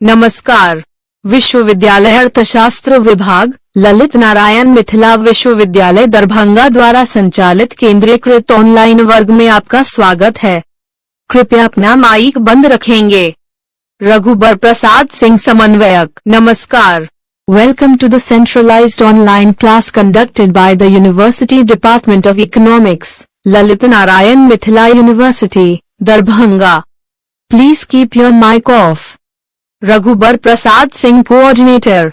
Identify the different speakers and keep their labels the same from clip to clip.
Speaker 1: नमस्कार। विश्वविद्यालय अर्थशास्त्र विभाग ललित नारायण मिथिला विश्वविद्यालय दरभंगा द्वारा संचालित केंद्रीकृत ऑनलाइन वर्ग में आपका स्वागत है। कृपया अपना माइक बंद रखेंगे। रघुबर प्रसाद सिंह समन्वयक। नमस्कार। Welcome to the centralized online class conducted by the University Department of Economics, Lalit Narayan Mithila University, Darbhanga. Please keep your mic off. Raghubar Prasad Singh coordinator.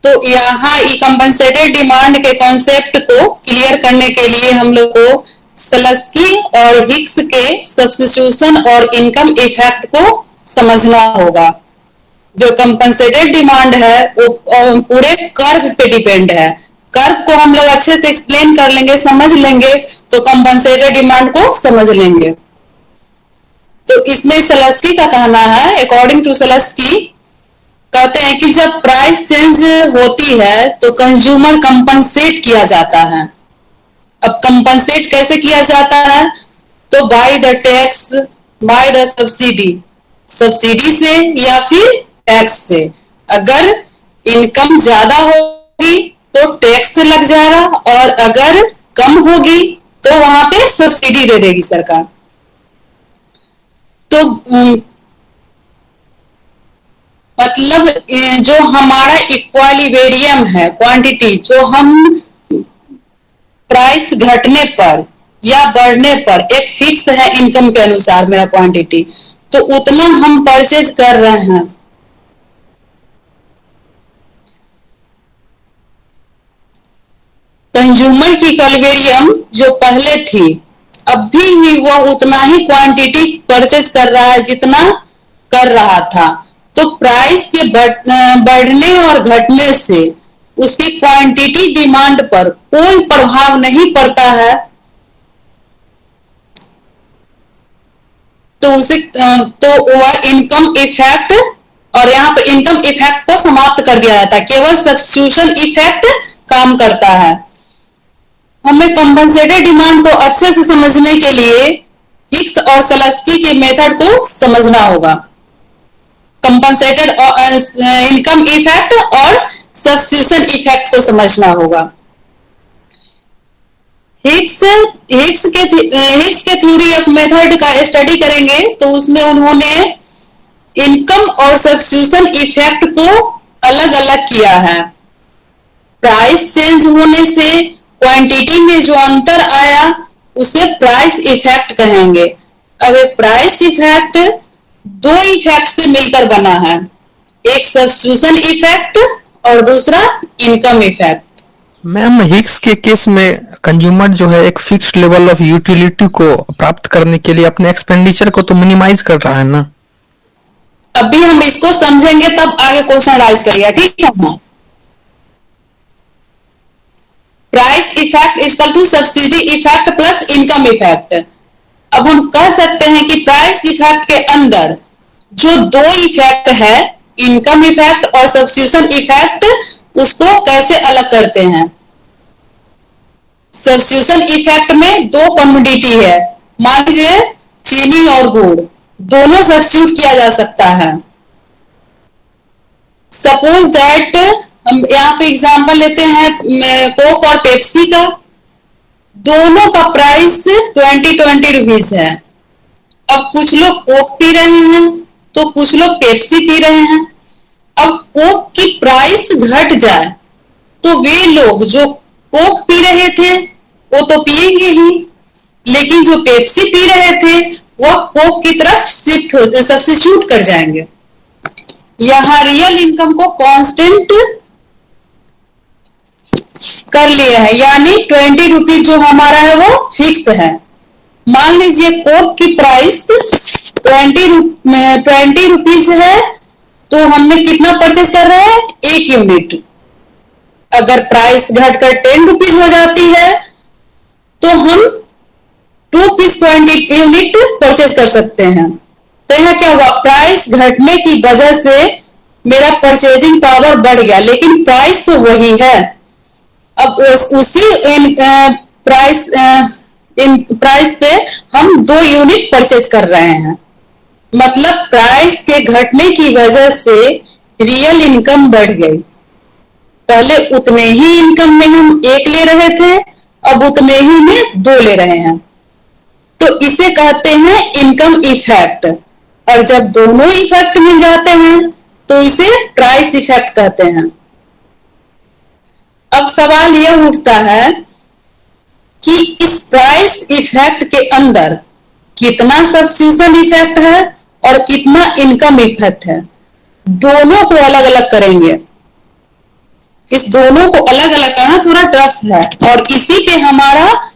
Speaker 2: तो यहाँ ई कंपनसेटेड डिमांड के कॉन्सेप्ट को क्लियर करने के लिए हम लोग को सलस्की और हिक्स के सब्स्टिट्यूशन और इनकम इफेक्ट को समझना होगा। जो कंपनसेटेड डिमांड है वो पूरे कर्व पे डिपेंड है। कर्व को हम लोग अच्छे से एक्सप्लेन कर लेंगे, समझ लेंगे तो कंपनसेटेड डिमांड को समझ लेंगे। तो इसमें सलस्की का कहना है, अकॉर्डिंग टू सलस्की कहते हैं कि जब प्राइस चेंज होती है तो कंज्यूमर कंपनसेट किया जाता है। अब कंपनसेट कैसे किया जाता है? तो by the tax, by the subsidy, subsidy से या फिर टैक्स से। अगर इनकम ज्यादा होगी तो टैक्स लग जाएगा और अगर कम होगी तो वहां पे सब्सिडी दे देगी सरकार। तो मतलब जो हमारा इक्विलिब्रियम है, क्वांटिटी जो हम प्राइस घटने पर या बढ़ने पर एक फिक्स है इनकम के अनुसार मेरा क्वांटिटी, तो उतना हम परचेज कर रहे हैं। कंज्यूमर की इक्विलिब्रियम जो पहले थी अभी भी वो उतना ही क्वांटिटी परचेज कर रहा है जितना कर रहा था। तो प्राइस के बढ़ने और घटने से उसकी क्वांटिटी डिमांड पर कोई प्रभाव नहीं पड़ता है। तो उसे तो वह इनकम इफेक्ट, और यहाँ पर इनकम इफेक्ट को समाप्त कर दिया जाता है, केवल सब्स्टिट्यूशन इफेक्ट काम करता है। हमें कंपनसेटेड डिमांड को अच्छे से समझने के लिए हिक्स और सलस्की के मेथड को समझना होगा। कंपनसेटेड इनकम इफेक्ट और सब्स्टिट्यूशन इफेक्ट को समझना होगा। हिक्स के थ्योरी ऑफ मेथड का स्टडी करेंगे तो उसमें उन्होंने इनकम और सब्स्टिट्यूशन इफेक्ट को अलग अलग किया है। प्राइस चेंज होने से क्वांटिटी में जो अंतर आया उसे प्राइस इफेक्ट कहेंगे। अब प्राइस इफेक्ट दो इफेक्ट से मिलकर बना है, एक सब्स्टिट्यूशन इफेक्ट और दूसरा इनकम इफेक्ट।
Speaker 3: मैम, हिक्स के केस में कंज्यूमर जो है एक फिक्स्ड लेवल ऑफ यूटिलिटी को प्राप्त करने के लिए अपने एक्सपेंडिचर को तो मिनिमाइज कर रहा है ना।
Speaker 2: अभी हम इसको समझेंगे तब आगे क्वेश्चन राइज करिएगा, ठीक है ना। Price effect equal to subsidy effect plus income effect. अब हम कह सकते हैं कि प्राइस इफेक्ट के अंदर जो दो इफेक्ट है, इनकम इफेक्ट और सब्स्टिट्यूशन इफेक्ट, उसको कैसे अलग करते हैं। सब्स्टिट्यूशन इफेक्ट में दो कमोडिटी है, मान लीजिए चीनी और गुड़, दोनों सब्स्टिट्यूट किया जा सकता है। सपोज दैट हम यहाँ पे एग्जांपल लेते हैं कोक और पेप्सी का, दोनों का प्राइस 20 रुपीज है। अब कुछ लोग कोक पी रहे हैं तो कुछ लोग पेप्सी पी रहे हैं। अब कोक की प्राइस घट जाए तो वे लोग जो कोक पी रहे थे वो तो पिएंगे ही, लेकिन जो पेप्सी पी रहे थे वह कोक की तरफ सब्स्टिट्यूट कर जाएंगे। यहाँ रियल इनकम को कांस्टेंट कर लिया है, यानी 20 रुपीज जो हमारा है वो फिक्स है। मान लीजिए कोक की प्राइस 20 रुपीज है तो हमने कितना परचेज कर रहे हैं, एक यूनिट। अगर प्राइस घटकर 10 रुपीज हो जाती है तो हम 2 पीस 20 यूनिट परचेज कर सकते हैं। तो यहाँ क्या हुआ, प्राइस घटने की वजह से मेरा परचेजिंग पावर बढ़ गया, लेकिन प्राइस तो वही है। अब उसी प्राइस पे हम 2 यूनिट परचेज कर रहे हैं। मतलब प्राइस के घटने की वजह से रियल इनकम बढ़ गई। पहले उतने ही इनकम में हम 1 ले रहे थे, अब उतने ही में 2 ले रहे हैं, तो इसे कहते हैं इनकम इफेक्ट। और जब दोनों इफेक्ट मिल जाते हैं तो इसे प्राइस इफेक्ट कहते हैं। अब सवाल यह उठता है कि इस प्राइस इफेक्ट के अंदर कितना सब्स्टिट्यूशन इफेक्ट है और कितना इनकम इफेक्ट है। दोनों को अलग अलग करेंगे। इस दोनों को अलग अलग करना थोड़ा टफ है, और इसी पे हमारा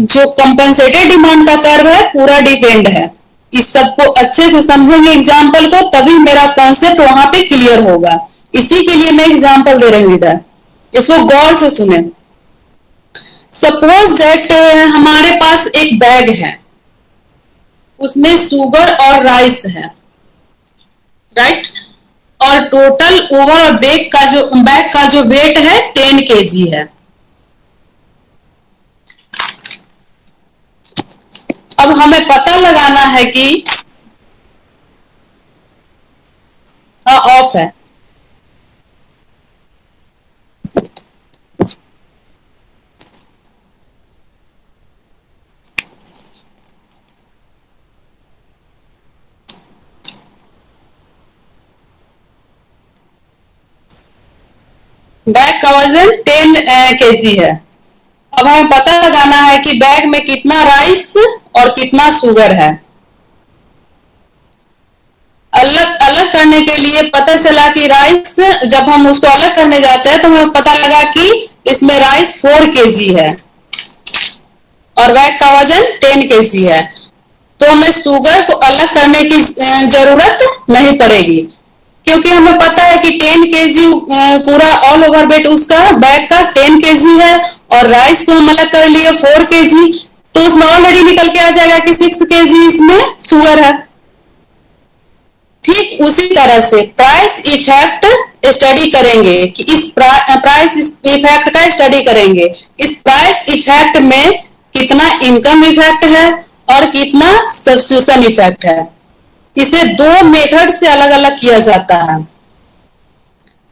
Speaker 2: जो कंपनसेटेड डिमांड का कर्व है पूरा डिपेंड है। इस सबको अच्छे से समझेंगे एग्जाम्पल को, तभी मेरा कॉन्सेप्ट वहां पे क्लियर होगा। इसी के लिए मैं एग्जाम्पल दे रही हूँ इधर, इसको गौर से सुने। सपोज दैट हमारे पास एक बैग है, उसमें शुगर और राइस है, राइट, और टोटल ओवर बैग का जो वेट है 10 kg है। अब हमें पता लगाना है कि ऑफ है। बैग का वजन 10 kg है। अब हमें पता लगाना है कि बैग में कितना राइस और कितना शुगर है। अलग अलग करने के लिए पता चला कि राइस, जब हम उसको अलग करने जाते हैं तो हमें पता लगा कि इसमें राइस 4 kg है और बैग का वजन 10 kg है, तो हमें शुगर को अलग करने की जरूरत नहीं पड़ेगी, क्योंकि हमें पता है कि 10 kg पूरा ऑल ओवर वेट उसका बैग का 10 kg है, और राइस को हम अलग कर लिए 4 kg, तो उसमें ऑलरेडी निकल के आ जाएगा कि 6 kg इसमें शुगर है। ठीक उसी तरह से प्राइस इफेक्ट स्टडी करेंगे कि इस प्राइस इफेक्ट का स्टडी करेंगे। इस प्राइस इफेक्ट में कितना इनकम इफेक्ट है और कितना सब्स्टिट्यूशन इफेक्ट है। इसे 2 मेथड से अलग अलग किया जाता है,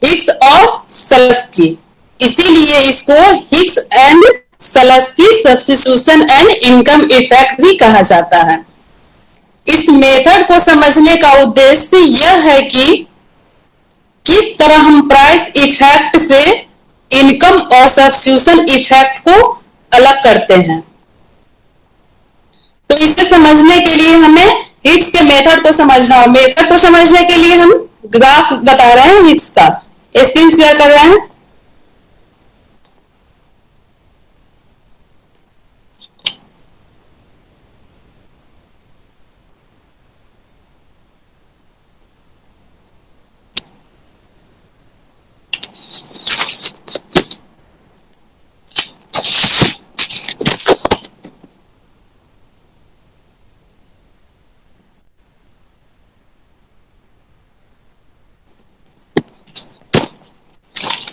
Speaker 2: हिक्स और सलस्की। इसीलिए इसको Hicks and Slutsky substitution and income effect भी कहा जाता है। इस मेथड को समझने का उद्देश्य यह है कि किस तरह हम प्राइस इफेक्ट से इनकम और सब्स्टिट्यूशन इफेक्ट को अलग करते हैं। तो इसे समझने के लिए हमें हिक्स के मेथड को समझना हो। मेथड को समझने के लिए हम ग्राफ बता रहे हैं हिक्स का, स्क्रीन शेयर कर रहे हैं।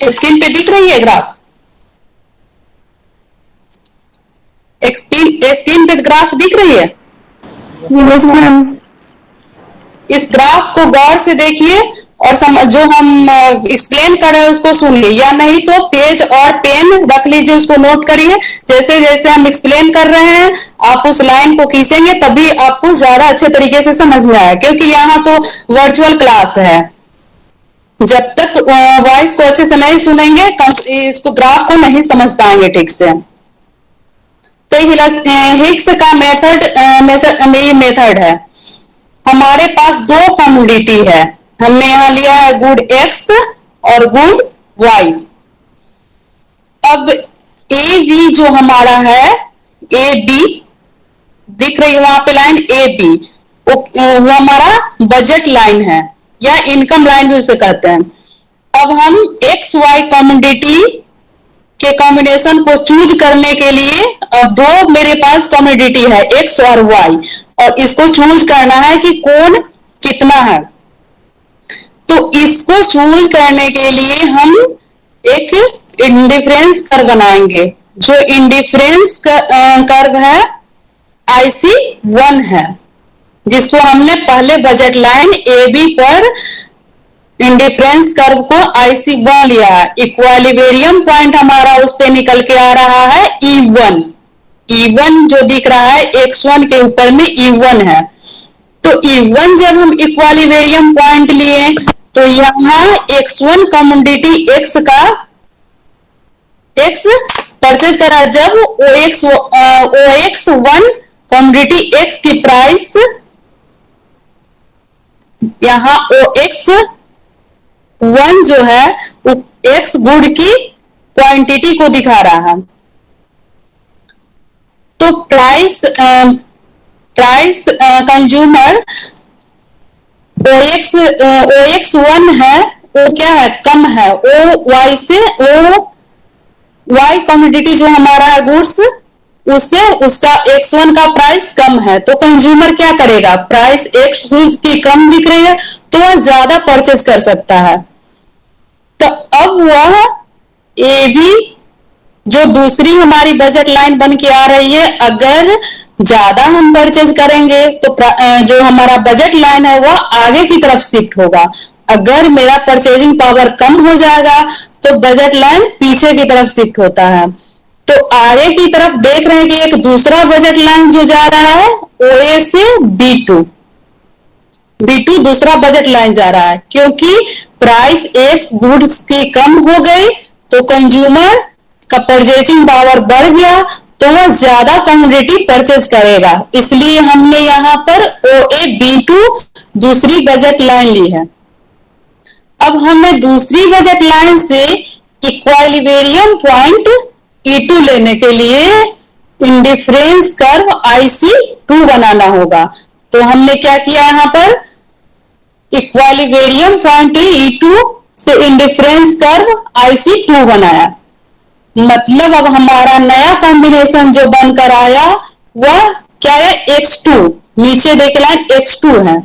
Speaker 2: स्क्रीन पे दिख रही है ग्राफ? स्क्रीन पे ग्राफ दिख रही है?
Speaker 4: Yes ma'am.
Speaker 2: इस ग्राफ को गौर से देखिए और जो हम एक्सप्लेन कर रहे हैं उसको सुनिए, या नहीं तो पेज और पेन रख लीजिए, उसको नोट करिए। जैसे जैसे हम एक्सप्लेन कर रहे हैं आप उस लाइन को खींचेंगे तभी आपको ज्यादा अच्छे तरीके से समझ में आए, क्योंकि यहाँ तो वर्चुअल क्लास है। जब तक वॉइस को अच्छे से नहीं सुनेंगे इसको ग्राफ को नहीं समझ पाएंगे ठीक से। तो हिक्स का मेथड है। हमारे पास 2 कमोडिटी है, हमने यहां लिया है गुड एक्स और गुड वाई। अब ए बी जो हमारा है, ए बी दिख रही है वहां पे लाइन ए बी, वो हमारा बजट लाइन है या इनकम लाइन भी उसे कहते हैं। अब हम एक्स वाई कमोडिटी के कॉम्बिनेशन को चूज करने के लिए अब 2 मेरे पास कमोडिटी है एक्स और वाई, और इसको चूज करना है कि कौन कितना है। तो इसको चूज करने के लिए हम एक इंडिफरेंस कर्व बनाएंगे। जो इंडिफरेंस कर्व है IC1 है, जिसको हमने पहले बजट लाइन ए बी पर इंडिफरेंस कर्व को IC1 लिया है। इक्वालिबेरियम पॉइंट हमारा उस पे निकल के आ रहा है E1। E1 जो दिख रहा है X1 के ऊपर में E1 है। तो E1 जब हम इक्वालिबेरियम पॉइंट लिए तो यहाँ X1 कमोडिटी X का X परचेज करा। जब OX1 कमोडिटी X की प्राइस यहाँ OX1 जो है वो X गुड की क्वांटिटी को दिखा रहा है। तो प्राइस कंज्यूमर OX1 है वो क्या है, कम है। OY से OY कमोडिटी जो हमारा है गुड्स, उससे उसका X1 का प्राइस कम है। तो कंज्यूमर क्या करेगा, प्राइस X की कम दिख रही है तो वह ज्यादा परचेज कर सकता है। तो अब वह AB जो दूसरी हमारी बजट लाइन बन के आ रही है, अगर ज्यादा हम परचेज करेंगे तो जो हमारा बजट लाइन है वह आगे की तरफ शिफ्ट होगा। अगर मेरा परचेजिंग पावर कम हो जाएगा तो बजट लाइन पीछे की तरफ शिफ्ट होता है। तो आगे की तरफ देख रहे हैं कि एक दूसरा बजट लाइन जो जा रहा है OA से B2 दूसरा बजट लाइन जा रहा है, क्योंकि प्राइस X गुड्स की कम हो गई तो कंज्यूमर का परचेजिंग पावर बढ़ गया तो वह ज्यादा कमोडिटी परचेज करेगा। इसलिए हमने यहाँ पर OA B2 दूसरी बजट लाइन ली है। अब हमें दूसरी बजट लाइन से इक्वालिबेरियम पॉइंट E2 लेने के लिए इंडिफरेंस कर्व IC2 बनाना होगा। तो हमने क्या किया, यहाँ पर इक्वालिबेरियम पॉइंट E2 से इंडिफरेंस कर्व IC2 बनाया। मतलब अब हमारा नया कॉम्बिनेशन जो बनकर आया वह क्या है, X2। नीचे देख लाइन X2 है।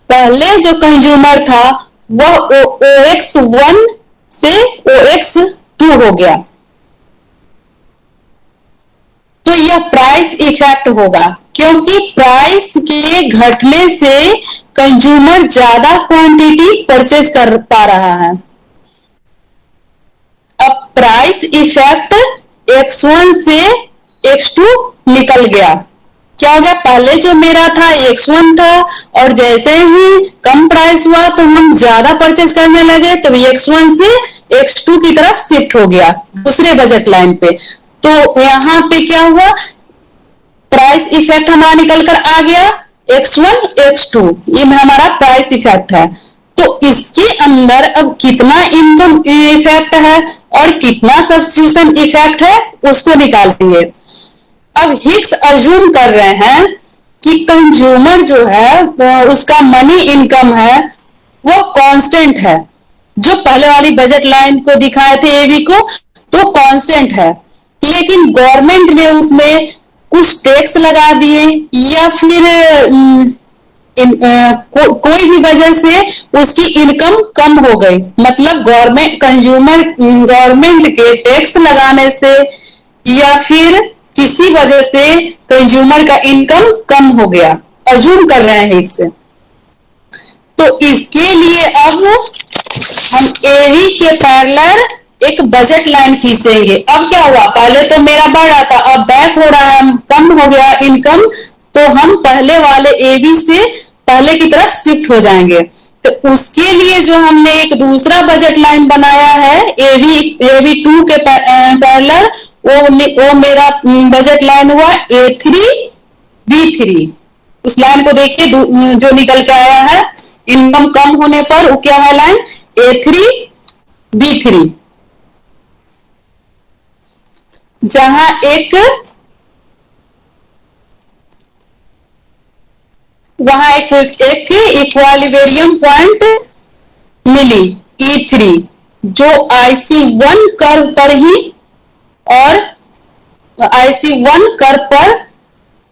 Speaker 2: पहले जो कंज्यूमर था वह OX1 से OX2 हो गया। तो यह प्राइस इफेक्ट होगा, क्योंकि प्राइस के घटने से कंज्यूमर ज्यादा क्वांटिटी परचेज कर पा रहा है। अब प्राइस इफेक्ट X1 से X2 निकल गया। क्या हो गया, पहले जो मेरा था X1 था और जैसे ही कम प्राइस हुआ तो हम ज्यादा परचेज करने लगे तो X1 से X2 की तरफ शिफ्ट हो गया दूसरे बजट लाइन पे। तो यहाँ पे क्या हुआ, प्राइस इफेक्ट हमारा निकल कर आ गया X1 X2, ये हमारा प्राइस इफेक्ट है। तो इसके अंदर अब कितना इनकम इफेक्ट है और कितना सब्स्टिट्यूशन इफेक्ट है उसको निकालेंगे। अब हिक्स अज्यूम कर रहे हैं कि कंज्यूमर जो है उसका मनी इनकम है वो कांस्टेंट है। जो पहले वाली बजट लाइन को दिखाए थे एबी को तो कांस्टेंट है, लेकिन गवर्नमेंट ने उसमें कुछ टैक्स लगा दिए या फिर कोई भी वजह से उसकी इनकम कम हो गई। मतलब गवर्नमेंट के टैक्स लगाने से या फिर किसी वजह से कंज्यूमर का इनकम कम हो गया, अज्यूम कर रहे हैं इससे। तो इसके लिए अब हम एवी के पैरेलल एक बजट लाइन खींचेंगे। अब क्या हुआ, पहले तो मेरा बढ़ रहा था, अब बैक हो रहा है, कम हो गया इनकम, तो हम पहले वाले एबी से पहले की तरफ शिफ्ट हो जाएंगे। तो उसके लिए जो हमने एक दूसरा बजट लाइन बनाया है एबी 2 के पैरेलल, वो मेरा बजट लाइन हुआ A3B3। उस लाइन को देखिए जो निकल के आया है, इनकम कम होने पर वो क्या है, लाइन A3B3, जहां वहां एक इक्वालिबेरियम पॉइंट मिली E3 जो IC1 कर्व पर ही, और IC1 कर्व पर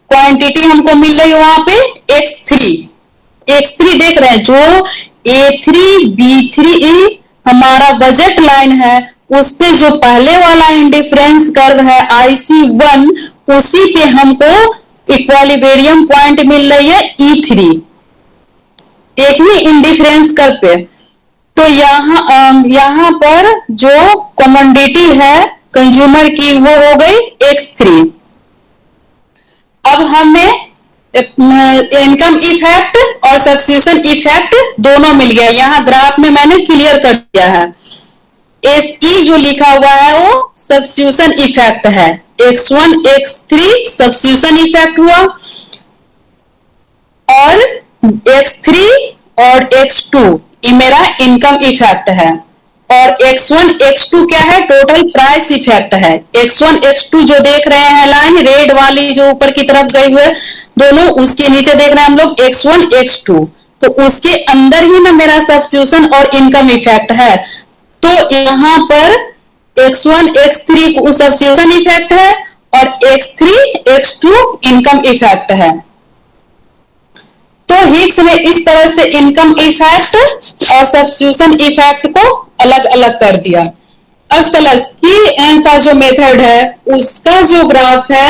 Speaker 2: क्वांटिटी हमको मिल रही है वहां पे X3 देख रहे हैं। जो A3B3 हमारा बजट लाइन है उस पे जो पहले वाला इंडिफरेंस कर्व है IC1, उसी पे हमको इक्वालिब्रियम पॉइंट मिल रही है E3, एक ही इंडिफरेंस कर्व पे। तो यहाँ पर जो कमोडिटी है कंज्यूमर की वो हो गई X3। अब हमें इनकम इफेक्ट और सब्स्टिट्यूशन इफेक्ट दोनों मिल गया। यहाँ ग्राफ में मैंने क्लियर कर दिया है। SE जो लिखा हुआ है वो सब्स्टिट्यूशन इफेक्ट है, X1 X3 सब्स्टिट्यूशन इफेक्ट हुआ, और X3 और X2 ये मेरा इनकम इफेक्ट है, और X1 X2 क्या है, टोटल प्राइस इफेक्ट है। X1 X2 जो देख रहे हैं लाइन रेड वाली जो ऊपर की तरफ गई हुई है दोनों, उसके नीचे देख रहे हैं हम लोग X1 X2, तो उसके अंदर ही ना मेरा सब्स्टिट्यूशन और इनकम इफेक्ट है। तो यहाँ पर X1 X3 को सब्स्टिट्यूशन इफेक्ट है और X3 X2 इनकम इफेक्ट है। तो हिग्स ने इस तरह से इनकम इफेक्ट और सब्स्टिट्यूशन इफेक्ट को अलग अलग कर दिया। अब सलस्की का जो मेथड है उसका जो ग्राफ है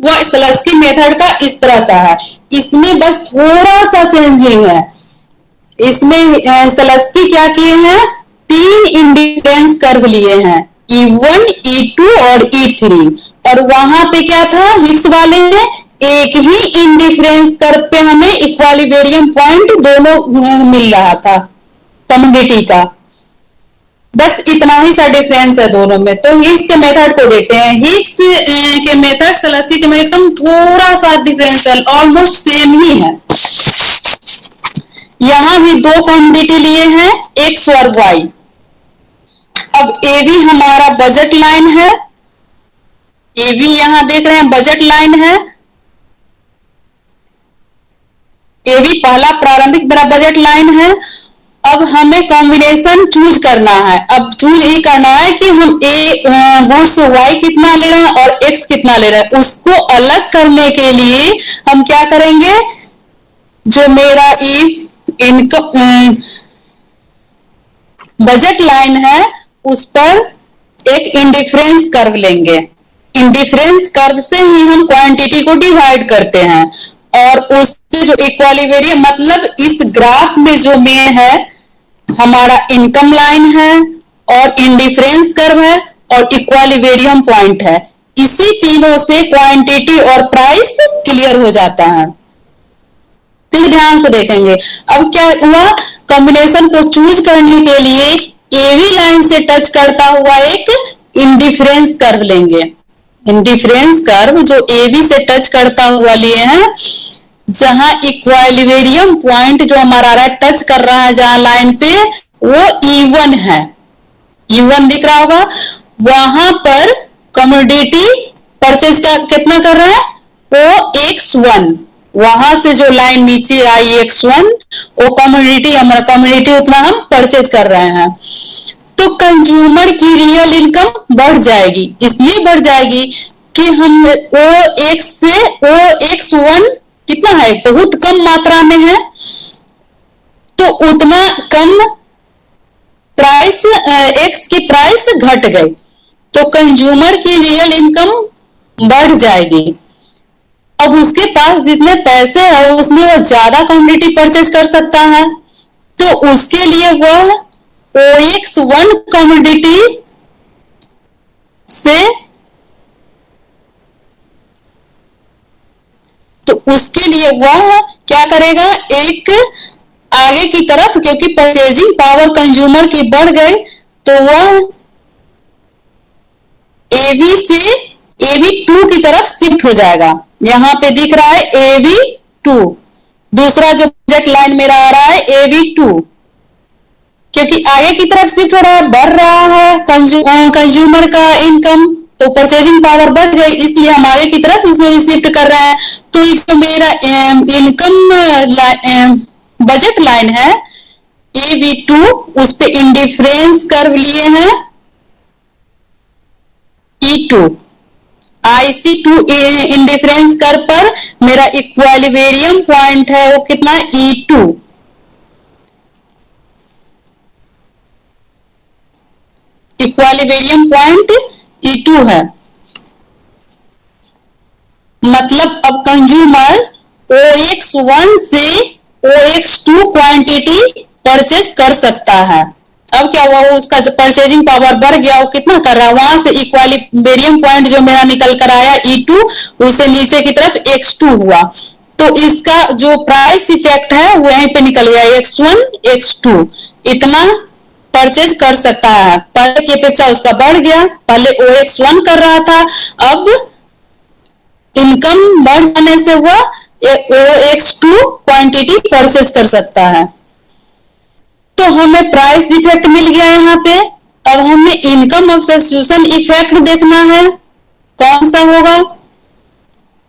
Speaker 2: वो सलस्की मेथड का इस तरह का है। इसमें बस थोड़ा सा चेंजिंग है। इसमें सलस्की क्या किए हैं, 3 इंडिफरेंस कर्व लिए हैं, E1 E2 और E3, और वहां पे क्या था हिग्स वाले में एक ही इंडिफरेंस कर्व पे हमें इक्वालिब्रियम पॉइंट दोनों मिल रहा था कमोडिटी का। बस इतना ही सा डिफरेंस है दोनों में। तो हिग्स के मेथड को देखते हैं। हिग्स के मेथड सलस्की के मेथड थोड़ा सा डिफरेंस है, ऑलमोस्ट सेम ही है। यहां भी दो कमोडिटी लिए हैं X और Y। अब ए भी हमारा बजट लाइन है, ए भी यहां देख रहे हैं बजट लाइन है, ए भी पहला प्रारंभिक मेरा बजट लाइन है। अब हमें कॉम्बिनेशन चूज करना है। अब चूज ये करना है कि हम गुड्स Y कितना ले रहे हैं और X कितना ले रहे हैं। उसको अलग करने के लिए हम क्या करेंगे, जो मेरा इनकम बजट लाइन है उस पर एक इंडिफरेंस कर्व लेंगे। इंडिफरेंस कर्व से ही हम क्वांटिटी को डिवाइड करते हैं, और उससे जो इक्वालिब्रियम मतलब इस ग्राफ में जो मेन है हमारा इनकम लाइन है और इंडिफरेंस कर्व है और इक्वालिब्रियम पॉइंट है। इसी तीनों से क्वांटिटी और प्राइस क्लियर हो जाता है। तो ध्यान से देखेंगे। अब क्या हुआ, कॉम्बिनेशन को चूज करने के लिए एवी लाइन से टच करता हुआ एक इंडिफरेंस कर्व लेंगे। इंडिफरेंस कर्व जो एवी से टच करता हुआ लिए हैं, जहां इक्वालिब्रियम पॉइंट जो हमारा टच कर रहा है जहां लाइन पे वो E1 है, E1 दिख रहा होगा। वहां पर कमोडिटी परचेज का कितना कर रहा है वो X1, वहां से जो लाइन नीचे आई X1 वो कमोडिटी हमारा कमोडिटी उतना हम परचेज कर रहे हैं। तो कंज्यूमर की रियल इनकम बढ़ जाएगी। इसलिए बढ़ जाएगी कि हम OX से OX1 कितना है, बहुत कम मात्रा में है, तो उतना कम प्राइस X की प्राइस घट गई, तो कंज्यूमर की रियल इनकम बढ़ जाएगी। अब उसके पास जितने पैसे है उसमें वो ज्यादा कमोडिटी परचेज कर सकता है, तो उसके लिए वह OX1 कमोडिटी से, तो उसके लिए वह क्या करेगा, एक आगे की तरफ, क्योंकि परचेजिंग पावर कंज्यूमर की बढ़ गई, तो वह AB से AB2 की तरफ शिफ्ट हो जाएगा। यहां पे दिख रहा है AB2, दूसरा जो बजट लाइन मेरा आ रहा है AB2, क्योंकि आगे की तरफ शिफ्ट हो रहा है, बढ़ रहा है कंज्यूमर का इनकम, तो परचेजिंग पावर बढ़ गई, इसलिए हम आगे की तरफ इसमें भी शिफ्ट कर रहे हैं। तो ये जो मेरा इनकम बजट लाइन है AB2, उस पे इंडिफरेंस कर्व लिए हैं E2, IC2 इंडिफरेंस कर्व पर मेरा इक्वालिब्रियम पॉइंट है वो कितना, E2। इक्वालिब्रियम पॉइंट E2 है। मतलब अब कंज्यूमर OX1 से OX2 क्वांटिटी परचेज कर सकता है। अब क्या हुआ, उसका परचेजिंग पावर बढ़ गया। वो कितना कर रहा है, वहां से इक्विलिब्रियम पॉइंट जो मेरा निकल कर आया E2, उसे नीचे की तरफ X2 हुआ, तो इसका जो प्राइस इफेक्ट है वो यहीं पे निकल गया, X1 X2 इतना परचेज कर सकता है। पहले की अपेक्षा उसका बढ़ गया, पहले OX1 कर रहा था, अब इनकम बढ़ जाने से वह OX2 क्वांटिटी परचेज कर सकता है। तो हमें प्राइस इफेक्ट मिल गया यहाँ पे। अब हमें इनकम ऑफ सब्स्टिट्यूशन इफेक्ट देखना है, कौन सा होगा।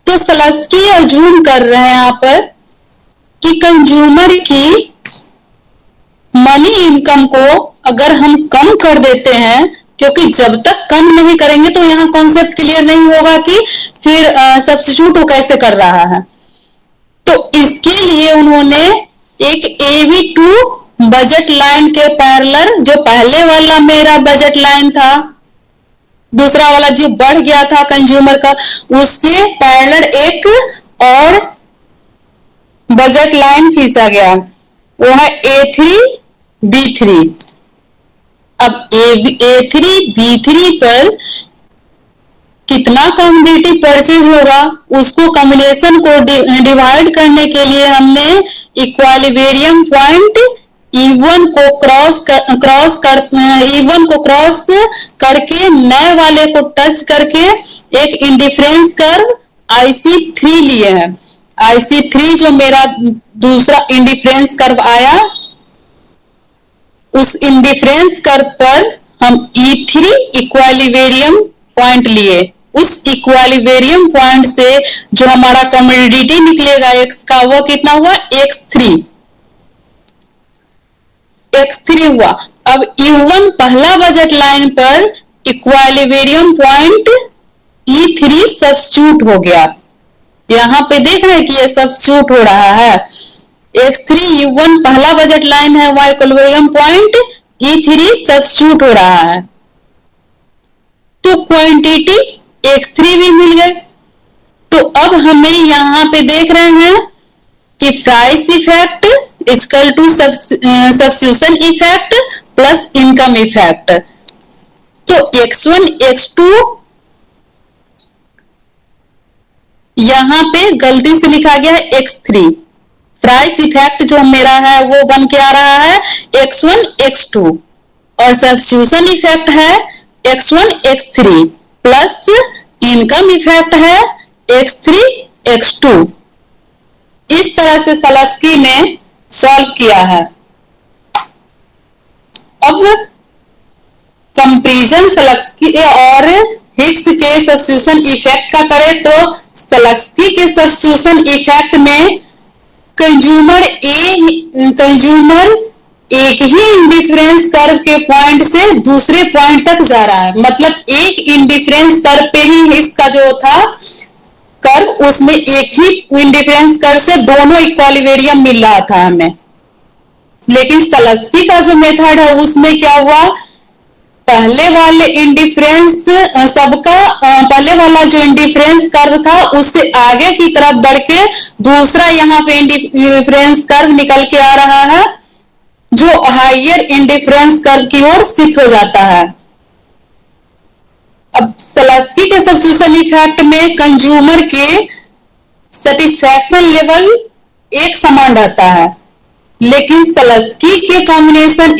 Speaker 2: तो सलस्की अज्यूम कर रहे हैं यहाँ पर कि कंज्यूमर की मनी इनकम को अगर हम कम कर देते हैं, क्योंकि जब तक कम नहीं करेंगे तो यहाँ कॉन्सेप्ट क्लियर नहीं होगा कि फिर सब्स्टिट्यूट वो कैसे कर रहा है। तो इसके लिए उन्होंने एक AV2 बजट लाइन के पैरेलल, जो पहले वाला मेरा बजट लाइन था, दूसरा वाला जो बढ़ गया था कंज्यूमर का, उसके पैरेलल एक और बजट लाइन खींचा गया, वो है A3B3। अब A3B3 पर कितना कमोडिटी परचेज होगा, उसको कॉम्बिनेशन को डिवाइड करने के लिए हमने इक्विलिब्रियम पॉइंट E1 को क्रॉस करके नए वाले को टच करके एक इंडिफरेंस कर्व IC3 लिए हैं। IC3 जो मेरा दूसरा इंडिफरेंस कर्व आया, उस इंडिफरेंस कर्व पर हम E3 इक्विलिब्रियम पॉइंट लिए। उस इक्विलिब्रियम पॉइंट से जो हमारा कमोडिटी निकलेगा X का, वो कितना हुआ, X3 हुआ। अब U1 पहला बजट लाइन पर इक्विलिब्रियम पॉइंट E3 सब्स्टिट्यूट हो गया। यहाँ पे देख रहे हैं कि ये सब्स्टिट्यूट हो रहा है। X3 U1 पहला बजट लाइन है, वहां इक्विलिब्रियम पॉइंट E3 सब्स्टिट्यूट हो रहा है, तो क्वांटिटी X3 भी मिल गए। तो अब हमें यहाँ पे देख रहे हैं कि price effect equal to substitution effect plus income effect. तो X1 X2 यहाँ पे गलती से लिखा गया है X3। प्राइस इफेक्ट जो मेरा है वो बन के आ रहा है X1 X2, और सब्स्टिट्यूशन इफेक्ट है X1 X3 plus income effect है X3 X2। इस तरह से सलस्की ने सॉल्व किया है। अब कंपैरिजन सलस्की और हिक्स के सब्स्टिट्यूशन इफेक्ट का करें तो सलस्की के सब्स्टिट्यूशन इफेक्ट में कंज्यूमर एक ही इंडिफरेंस कर्व के पॉइंट से दूसरे पॉइंट तक जा रहा है। मतलब एक इंडिफरेंस कर्व पे ही इसका जो था कर्व, उसमें एक ही इंडिफरेंस कर्व से दोनों इक्विलिब्रियम मिल रहा था हमें। लेकिन सलस्की का जो मेथड है उसमें क्या हुआ, पहले वाले इंडिफरेंस पहले वाला जो इंडिफरेंस कर्व था उससे आगे की तरफ बढ़ के दूसरा यहाँ पे इंडिफरेंस कर्व निकल के आ रहा है, जो हाइयर इंडिफरेंस कर्व की ओर शिफ्ट हो जाता है। अब सलस्की के सब्स्टिट्यूशन इफेक्ट में कंज्यूमर के सेटिस्फैक्शन लेवल एक समान रहता है, लेकिन सलस्की के कॉम्बिनेशन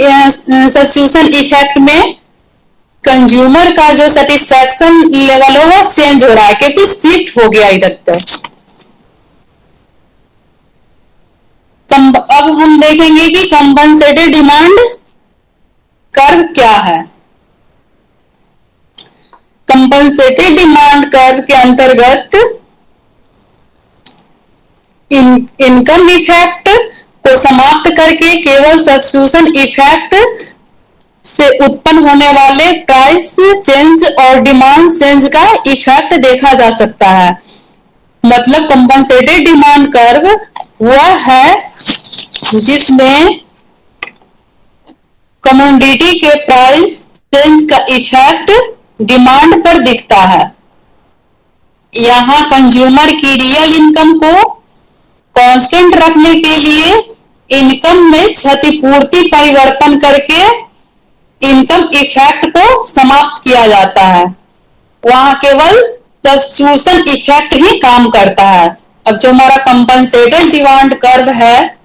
Speaker 2: सब्स्टिट्यूशन इफेक्ट में कंज्यूमर का जो सेटिस्फैक्शन लेवल है वो चेंज हो रहा है, क्योंकि शिफ्ट हो गया इधर तक। अब हम देखेंगे कि कंपनसेटेड डिमांड कर्व क्या है। कंपनसेटेड डिमांड कर्व के अंतर्गत इनकम इफेक्ट को समाप्त करके केवल सब्स्टिट्यूशन इफेक्ट से उत्पन्न होने वाले प्राइस चेंज और डिमांड चेंज का इफेक्ट देखा जा सकता है। मतलब कंपनसेटेड डिमांड कर्व वह है जिसमें कमोडिटी के प्राइस चेंज का इफेक्ट डिमांड पर दिखता है। यहाँ कंज्यूमर की रियल इनकम को कांस्टेंट रखने के लिए इनकम में क्षतिपूर्ति परिवर्तन करके इनकम इफेक्ट को समाप्त किया जाता है। वहां केवल सब्स्टिट्यूशन इफेक्ट ही काम करता है। अब जो हमारा कंपनसेटेड डिमांड कर्व है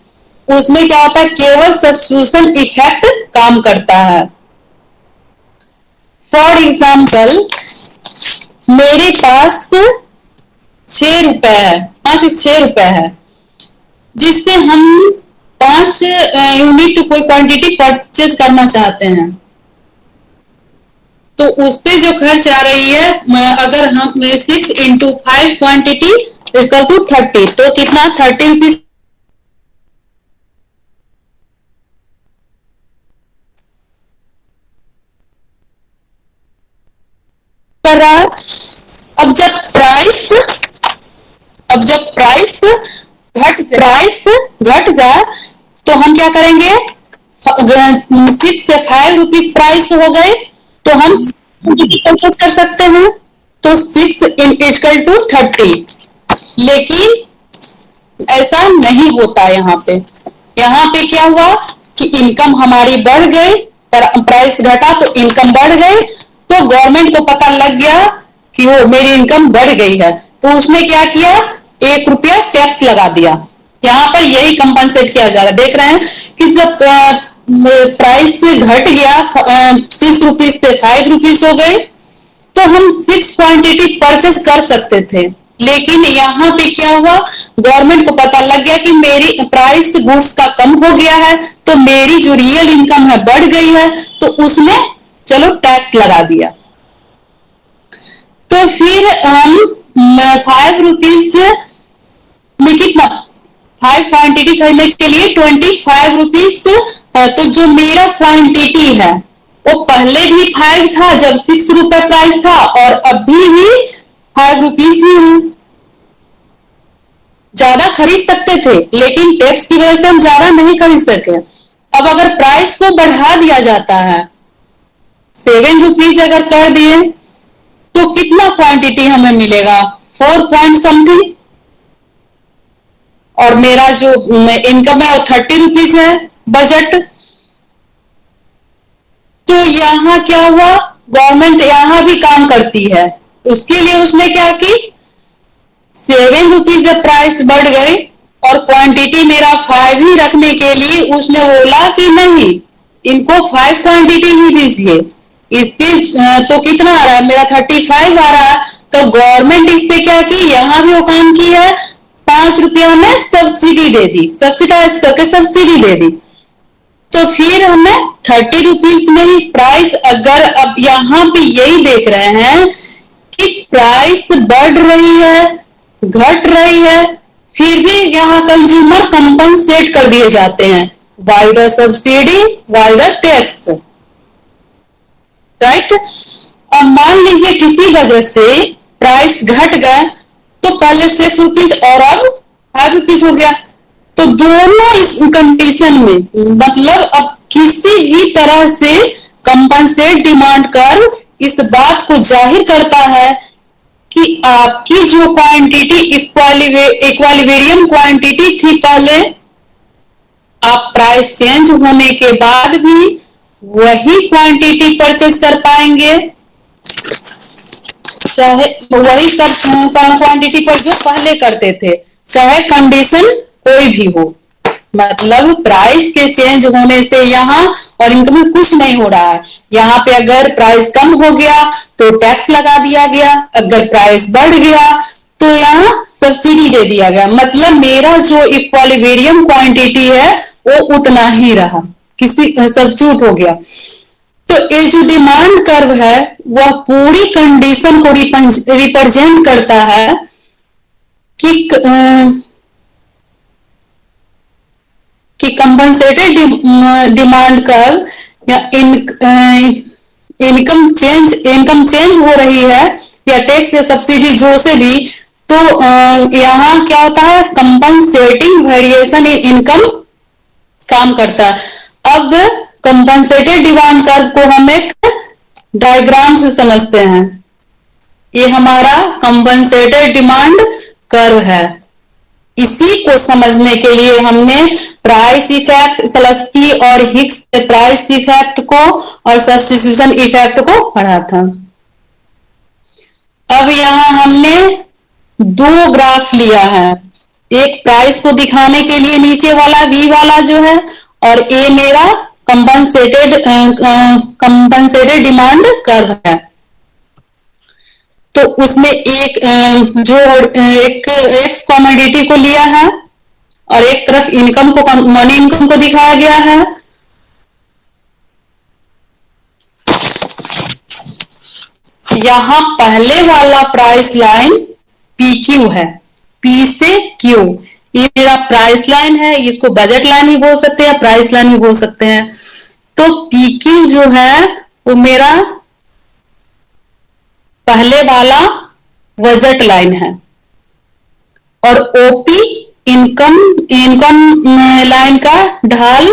Speaker 2: उसमें क्या होता है, केवल सब्स्टिट्यूशन इफेक्ट काम करता है। फॉर एग्जाम्पल, मेरे पास 6 रुपए है, 5 से 6 रुपए है, जिससे हम 5 यूनिट कोई क्वांटिटी परचेज करना चाहते हैं, तो उस पे जो खर्च आ रही है, अगर हम 6 into 5 क्वांटिटी इसका टू 30, तो कितना 13 से कर रहा है। अब जब प्राइस घट जाए तो हम क्या करेंगे, 6 से 5 रुपीज प्राइस हो गए तो हम परचेज कर सकते हैं, तो 6 इक्वल टू 30। लेकिन ऐसा नहीं होता। यहाँ पे क्या हुआ कि इनकम हमारी बढ़ गई, प्राइस घटा तो इनकम बढ़ गई, तो गवर्नमेंट को पता लग गया कि वो मेरी इनकम बढ़ गई है, तो उसने क्या किया, 1 रुपया टैक्स लगा दिया। यहाँ पर यही कंपनसेट किया जा रहा है। देख रहे हैं कि जब प्राइस घट गया, 6 रुपीज से 5 रुपीज हो गए, तो हम 6 क्वांटिटी परचेज कर सकते थे। लेकिन यहाँ पे क्या हुआ, गवर्नमेंट को पता लग गया कि मेरी प्राइस गुड्स का कम हो गया है, तो मेरी जो रियल इनकम है बढ़ गई है, तो उसने चलो टैक्स लगा दिया। तो फिर हम 5 रुपीज में कितना, 5 क्वांटिटी खरीदने के लिए 25 रुपीज, तो जो मेरा क्वांटिटी है वो पहले भी 5 था जब 6 रुपए प्राइस था, और अभी भी 5 रुपीज ही है। ज्यादा खरीद सकते थे, लेकिन टैक्स की वजह से हम ज्यादा नहीं खरीद सके। अब अगर प्राइस को बढ़ा दिया जाता है, 7 रुपीज अगर कर दिए, तो कितना क्वांटिटी हमें मिलेगा, 4 पॉइंट समथिंग, और मेरा जो इनकम है वो 30 रुपीज है बजट। तो यहाँ क्या हुआ, गवर्नमेंट यहाँ भी काम करती है। उसके लिए उसने क्या की, 7 रुपीज जब प्राइस बढ़ गई और क्वांटिटी मेरा 5 ही रखने के लिए उसने बोला कि नहीं, इनको 5 क्वांटिटी ही दीजिए। इस पे तो कितना आ रहा है, मेरा 35 आ रहा है, तो गवर्नमेंट इस पे क्या की, यहाँ भी वो काम की है, 5 रुपया में सब्सिडी दे दी, सब्सिडाइज करके सब्सिडी दे दी। तो फिर हमें 30 रुपीज में ही प्राइस, अगर अब यहाँ पे यही देख रहे हैं कि प्राइस बढ़ रही है, घट रही है, फिर भी यहाँ कंज्यूमर कंपनसेट कर दिए जाते हैं, by the subsidy, by the tax, right. अब मान लीजिए किसी वजह से प्राइस घट गए, तो पहले 6 रुपीज और अब 5 रुपीज हो गया, तो दोनों इस कंडीशन में, मतलब अब किसी भी तरह से कंपनसेट डिमांड कर्व इस बात को जाहिर करता है कि आपकी जो क्वांटिटी इक्विलिब्रियम क्वांटिटी थी पहले, आप प्राइस चेंज होने के बाद भी वही क्वांटिटी परचेज कर पाएंगे, चाहे वही क्वांटिटी पर जो पहले करते थे, चाहे कंडीशन कोई भी हो। मतलब प्राइस के चेंज होने से यहाँ और इनकम में कुछ नहीं हो रहा है। यहाँ पे अगर प्राइस कम हो गया तो टैक्स लगा दिया गया, अगर प्राइस बढ़ गया तो यहाँ सब्सिडी दे दिया गया, मतलब मेरा जो इक्विलिब्रियम क्वांटिटी है वो उतना ही रहा, किसी सब्स्टिट्यूट हो गया। तो ये जो डिमांड कर्व है वह पूरी कंडीशन को रिप्रेजेंट करता है कि कंपनसेटेड डिमांड कर्व या इनकम चेंज हो रही है या टैक्स या सब्सिडी जो से भी, तो यहाँ क्या होता है, कंपनसेटिंग वेरिएशन इन इनकम काम करता है। अब कंपनसेटेड डिमांड कर्व को हम एक डायग्राम से समझते हैं। ये हमारा कंपनसेटेड डिमांड कर्व है। इसी को समझने के लिए हमने प्राइस इफेक्ट, सलस्की और हिक्स के प्राइस इफेक्ट को और सब्स्टिट्यूशन इफेक्ट को पढ़ा था। अब यहाँ हमने दो ग्राफ लिया है, एक प्राइस को दिखाने के लिए नीचे वाला V वाला जो है, और ए मेरा कंपनसेटेड डिमांड कर्व है। तो उसमें एक एक्स कमोडिटी को लिया है और एक तरफ इनकम को, मनी इनकम को दिखाया गया है। यहां पहले वाला प्राइस लाइन PQ है, P से Q, ये मेरा प्राइस लाइन है, इसको बजट लाइन भी बोल सकते हैं, प्राइस लाइन भी बोल सकते हैं। तो PQ जो है वो मेरा पहले वाला बजट लाइन है, और OP इनकम लाइन का ढाल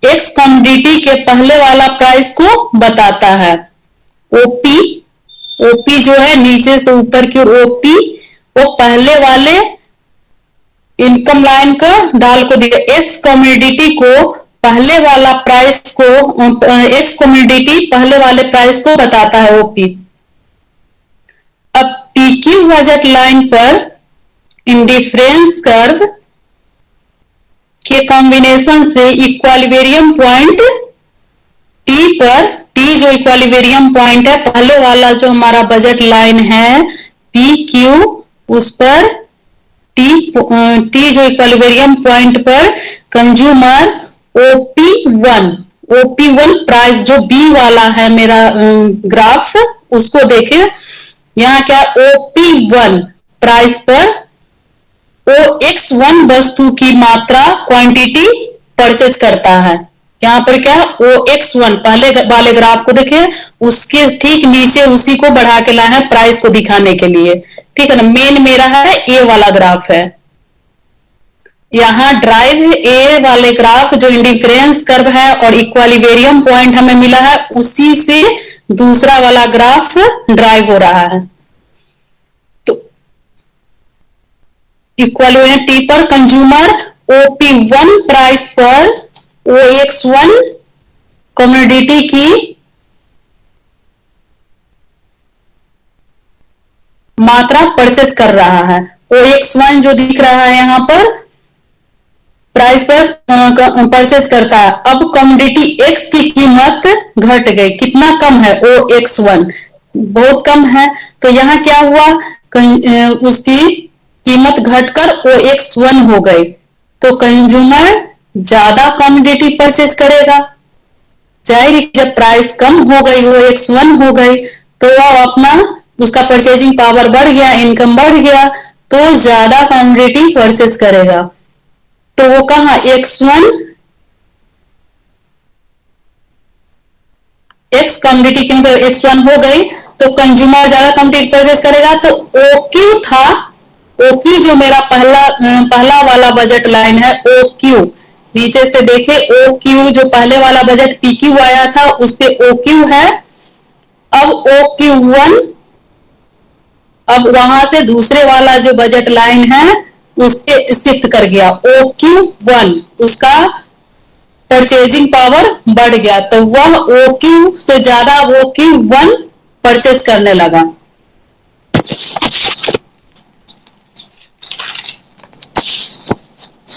Speaker 2: एक्स कमोडिटी के पहले वाला प्राइस को बताता है। OP जो है नीचे से ऊपर की ओर OP, वो पहले वाले इनकम लाइन का ढाल को दिया, एक्स कमोडिटी को पहले वाला प्राइस को, एक्स कमोडिटी पहले वाले प्राइस को बताता है OP। अब PQ बजट लाइन पर इंडिफरेंस कर्व के कॉम्बिनेशन से इक्विलिब्रियम पॉइंट T पर, T जो इक्विलिब्रियम पॉइंट है, पहले वाला जो हमारा बजट लाइन है PQ, उस पर T जो इक्विलिब्रियम पॉइंट पर कंज्यूमर OP1 प्राइस जो B वाला है मेरा ग्राफ, उसको देखें। यहाँ क्या OP1 प्राइस पर OX1 वस्तु की मात्रा, क्वांटिटी परचेज करता है। यहाँ पर क्या OX1 पहले वाले ग्राफ को देखें, उसके ठीक नीचे उसी को बढ़ा के लाए हैं प्राइस को दिखाने के लिए, ठीक है ना। मेन मेरा है ए वाला ग्राफ है। यहाँ ड्राइव ए वाले ग्राफ जो इंडिफरेंस कर्व है और इक्विलिब्रियम पॉइंट हमें मिला है, उसी से दूसरा वाला ग्राफ ड्राइव हो रहा है। तो इक्विलिब्रियम T पर कंज्यूमर OP1 प्राइस पर OX1 कमोडिटी की मात्रा परचेज कर रहा है। OX1 जो दिख रहा है यहाँ पर प्राइस पर परचेज करता है। अब कमोडिटी X की कीमत घट गई, कितना कम है, OX1 बहुत कम है। तो यहाँ क्या हुआ, उसकी कीमत घटकर OX1 हो गई, तो कंज्यूमर ज्यादा कमोडिटी परचेज करेगा। जाहिर जब प्राइस कम हो गई, OX1 हो गई, तो वह अपना, उसका परचेजिंग पावर बढ़ गया, इनकम बढ़ गया, तो ज्यादा कमोडिटी परचेज करेगा। तो वो कहा X कमोडिटी की मतलब X1 हो गई, तो कंज्यूमर ज्यादा कमोडिटी परचेज करेगा। तो OQ था, OQ जो मेरा पहला वाला बजट लाइन है OQ, नीचे से देखे OQ जो पहले वाला बजट PQ आया था उस पे OQ है। अब OQ1, अब वहां से दूसरे वाला जो बजट लाइन है उस पे शिफ्ट कर गया OQ1, उसका परचेजिंग पावर बढ़ गया, तो वह OQ से ज्यादा OQ1 परचेज करने लगा।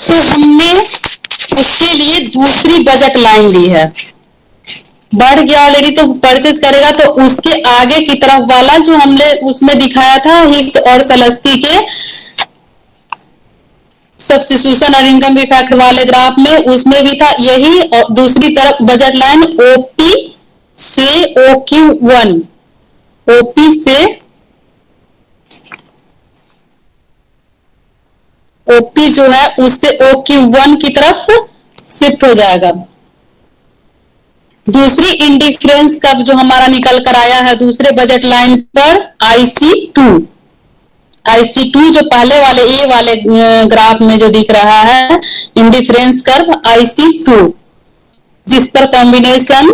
Speaker 2: तो हमने उसके लिए दूसरी बजट लाइन ली है, बढ़ गया ऑलरेडी तो परचेज करेगा। तो उसके आगे की तरफ वाला जो हमने उसमें दिखाया था हिक्स और सलस्की के सब्स्टिट्यूशन और इनकम इफेक्ट वाले ग्राफ में, उसमें भी था यही। और दूसरी तरफ बजट लाइन OP से OQ1, OP से OP जो है उससे OQ1 की तरफ शिफ्ट हो जाएगा। दूसरी इंडिफरेंस कर्व जो हमारा निकल कर आया है दूसरे बजट लाइन पर IC2 जो पहले वाले ए वाले ग्राफ में जो दिख रहा है इंडिफरेंस कर्व IC2, जिस पर कॉम्बिनेशन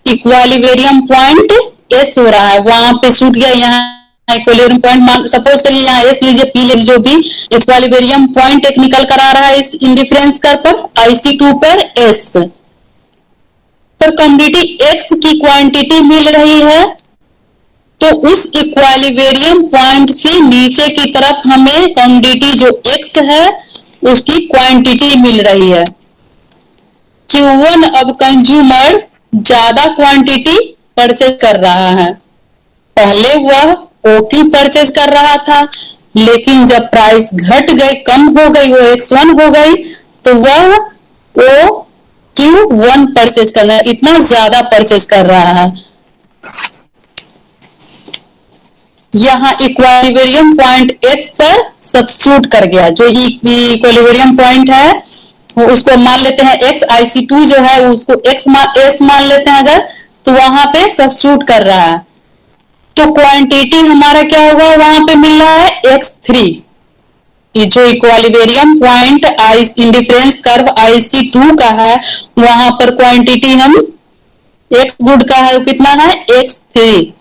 Speaker 2: इक्विलिब्रियम पॉइंट एस हो रहा है, वहां पे छूट गया, यहाँ इक्विलिब्रियम पॉइंट सपोज करिए यहाँ एस लीजिए, पी लीजिए, जो भी इक्विलिब्रियम पॉइंट एक निकल कर आ रहा है इस इंडिफरेंस कर्व पर IC2 पर एस पर कमोडिटी एक्स की क्वांटिटी मिल रही है, तो उस इक्विलिब्रियम पॉइंट से नीचे की तरफ हमें कमोडिटी जो एक्स है उसकी क्वांटिटी मिल रही है। Q1 अब कंज्यूमर ज्यादा क्वांटिटी परचेज कर रहा है, पहले वह OQ परचेज कर रहा था, लेकिन जब प्राइस घट गई, कम हो गई, वो X1 हो गई, तो वह OQ1 परचेज कर रहा है, इतना ज्यादा परचेज कर रहा है। यहाँ इक्विलिब्रियम पॉइंट X पर सब्स्टिट्यूट कर गया, जो इक्विलिब्रियम पॉइंट है उसको मान लेते हैं X, IC2 जो है उसको X S मान लेते हैं अगर, तो वहां पे सब्स्टिट्यूट कर रहा है, तो क्वांटिटी हमारा क्या होगा, वहां पे मिल रहा है X3। ये जो equilibrium point indifference curve IC2 का है, वहां पर क्वांटिटी हम X गुड का है, कितना है X3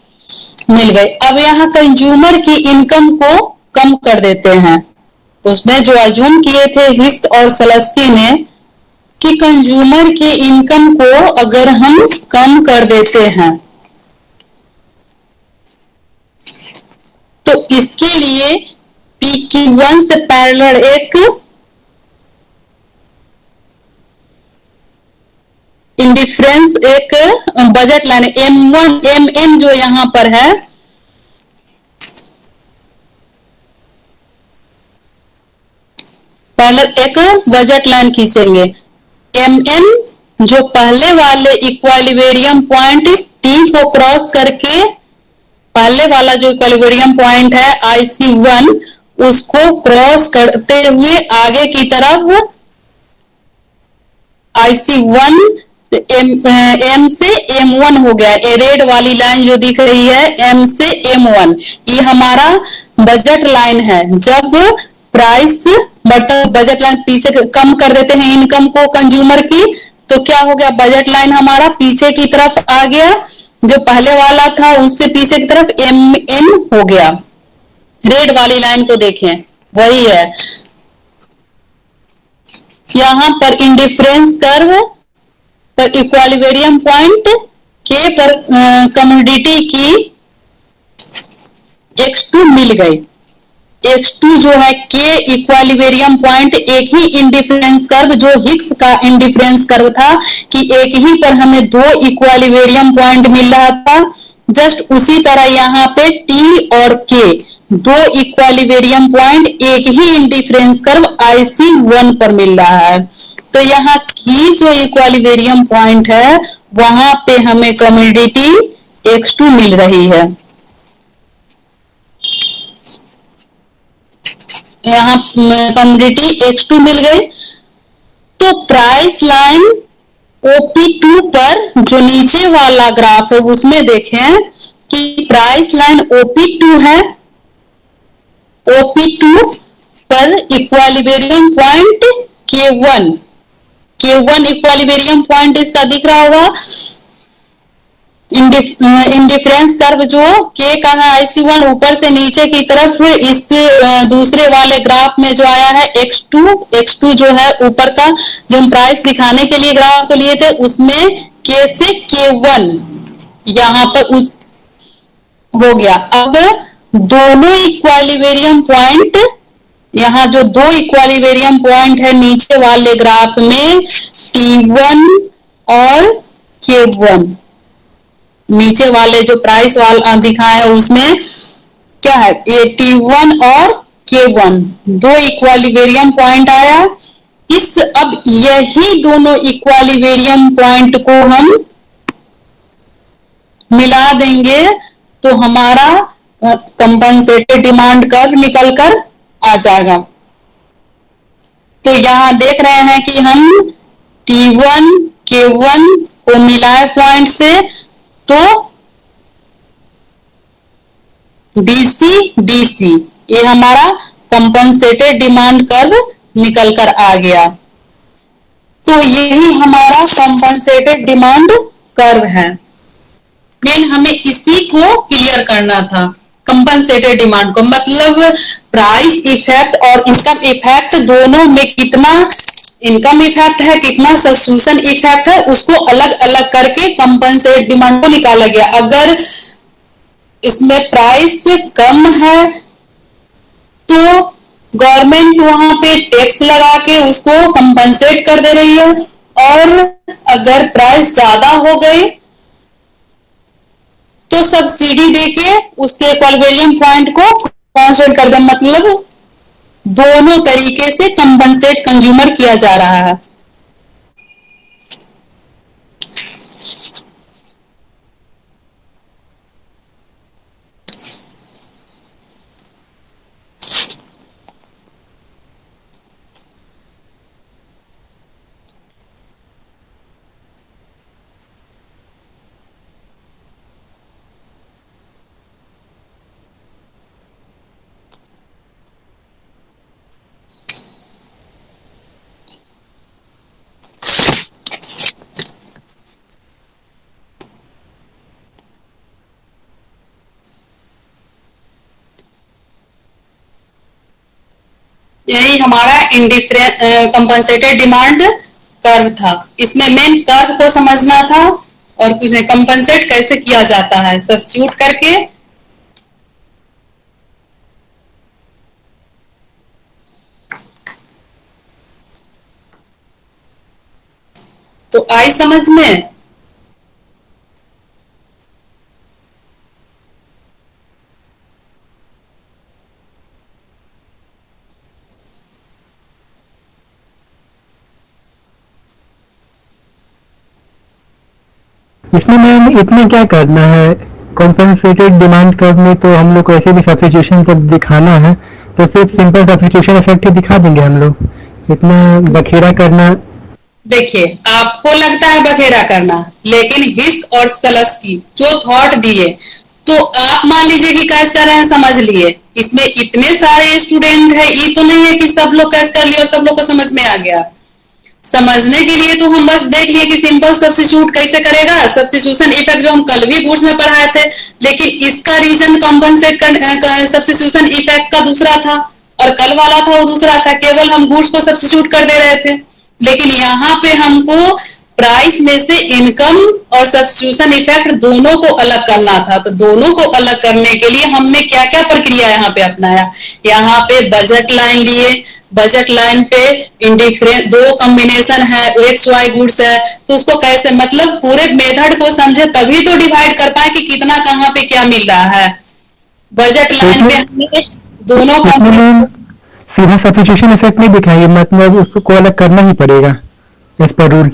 Speaker 2: मिल गई। अब यहाँ कंज्यूमर की इनकम को कम कर देते हैं, उसमें जो अज्यूम किए थे हिस्ट और सलस्की ने कि कंज्यूमर की इनकम को अगर हम कम कर देते हैं तो इसके लिए PQ1 से पैरेलल एक इंडिफरेंस एक बजट लाइन M1 MM जो यहां पर है, पैरेलल एक बजट लाइन खींचेंगे। MN जो पहले वाले इक्विलिब्रियम पॉइंट T को क्रॉस करके पहले वाला जो इक्विलिब्रियम पॉइंट है IC1 उसको क्रॉस करते हुए आगे की तरफ IC1 M से M1 हो गया, रेड वाली लाइन जो दिख रही है M से M1, ये हमारा बजट लाइन है। जब प्राइस बढ़ता, बजट लाइन पीछे कम कर देते हैं इनकम को कंज्यूमर की, तो क्या हो गया, बजट लाइन हमारा पीछे की तरफ आ गया, जो पहले वाला था उससे पीछे की तरफ MN हो गया। रेड वाली लाइन को देखें, वही है। यहां पर इंडिफरेंस कर्व पर इक्विलिब्रियम पॉइंट के पर कमोडिटी की X2 मिल गई। X2 जो है के इक्विलिब्रियम पॉइंट एक ही इंडिफरेंस कर्व, जो हिग्स का इंडिफरेंस कर्व था कि एक ही पर हमें दो इक्विलिब्रियम पॉइंट मिल रहा था, जस्ट उसी तरह यहाँ पे T और K दो इक्विलिब्रियम पॉइंट एक ही इंडिफरेंस कर्व IC1 पर मिल रहा है। तो यहाँ की जो इक्विलिब्रियम पॉइंट है वहां पे हमें कमोडिटी X2 मिल रही है। यहाँ कमोडिटी X2 मिल गई, तो प्राइस लाइन OP2 पर जो नीचे वाला ग्राफ है उसमें देखें कि प्राइस लाइन OP2 है, OP2 पर equilibrium point K1 equilibrium point इसका दिख रहा होगा। इंडिफरेंस कर्व जो K का है IC1 ऊपर से नीचे की तरफ, इस दूसरे वाले ग्राफ में जो आया है X2 जो है ऊपर का, जो हम प्राइस दिखाने के लिए ग्राफ को लिए थे उसमें K से K1 यहाँ पर उस हो गया। अब दोनों इक्विलिब्रियम पॉइंट, यहाँ जो दो इक्विलिब्रियम पॉइंट है नीचे वाले ग्राफ में T1 और K1, नीचे वाले जो प्राइस वाला दिखाया है उसमें क्या है, ये T1 और K1 दो इक्विलिब्रियम पॉइंट आया। इस अब यही दोनों इक्विलिब्रियम पॉइंट को हम मिला देंगे तो हमारा कंपनसेटेड डिमांड कर्व निकल कर आ जाएगा। तो यहां देख रहे हैं कि हम T1 K1 को मिलाए पॉइंट से, तो DC ये हमारा कंपनसेटेड डिमांड कर्व निकल कर आ गया। तो यही हमारा कंपनसेटेड डिमांड कर्व है। मेन हमें इसी को क्लियर करना था, कंपनसेटेड डिमांड को, मतलब प्राइस इफेक्ट और इनकम इफेक्ट दोनों में कितना इनकम इफेक्ट है, कितना सब्स्टिट्यूशन इफेक्ट है, उसको अलग अलग करके कंपनसेटेड डिमांड को निकाला गया। अगर इसमें प्राइस कम है तो गवर्नमेंट वहां पे टैक्स लगा के उसको कंपनसेट कर दे रही है, और अगर प्राइस ज्यादा हो गई तो सब्सिडी देके उसके इक्विलिब्रियम पॉइंट को कांस्टेंट कर दे, मतलब दोनों तरीके से कंपनसेट कंज्यूमर किया जा रहा है। यही हमारा इंडिफरेंट कंपनसेटेड डिमांड कर्व था। इसमें मेन कर्व को समझना था और कुछ नहीं, कंपनसेट कैसे किया जाता है सब्स्टिट्यूट करके। तो आई समझ में?
Speaker 4: इसमें मैम इतना क्या करना है? कॉम्पेंसेटेड डिमांड कर्व में तो हम लोग को ऐसे भी सब्स्टिट्यूशन जब दिखाना है तो सिर्फ सिंपल सब्स्टिट्यूशन इफेक्ट ही दिखा देंगे हम लोग, इतना बखेरा करना।
Speaker 2: देखिए, आपको लगता है बखेरा करना, लेकिन हिस्क और सलस्की जो थॉट दिए, तो आप मान लीजिए कि कैच कर रहे हैं, समझ लिए। इसमें इतने सारे स्टूडेंट है, ये तो नहीं है कि सब लोग कैच कर लिए और सब लोग को समझ में आ गया। समझने के लिए तो हम बस देख लिए कि सिंपल सब्स्टिट्यूट कैसे करेगा, सब्स्टिट्यूशन इफेक्ट जो हम कल भी कोर्स में पढ़ाए थे, लेकिन इसका रीजन कंपनसेट सब्स्टिट्यूशन इफेक्ट का दूसरा था और कल वाला था वो दूसरा था, केवल हम गुड्स को सब्स्टिट्यूट कर दे रहे थे। लेकिन यहाँ पे हमको प्राइस में से इनकम और सब्स्टिट्यूशन इफेक्ट दोनों को अलग करना था। तो दोनों को अलग करने के लिए हमने क्या क्या प्रक्रिया यहाँ पे अपनाया। यहाँ पे बजट लाइन लिए, बजट लाइन पे इंडिफरेंस दो कॉम्बिनेशन है, एक्स वाई गुड्स है, तो उसको कैसे, मतलब पूरे मेथड को समझे तभी तो डिवाइड कर पाए कि कितना कहाँ पे क्या मिल रहा है। बजट लाइन पे हमने दोनों
Speaker 4: मैम सीधा सब्स्टिट्यूशन इफेक्ट नहीं दिखाएंगे, मतलब उसको अलग करना ही पड़ेगा एज पर रूल।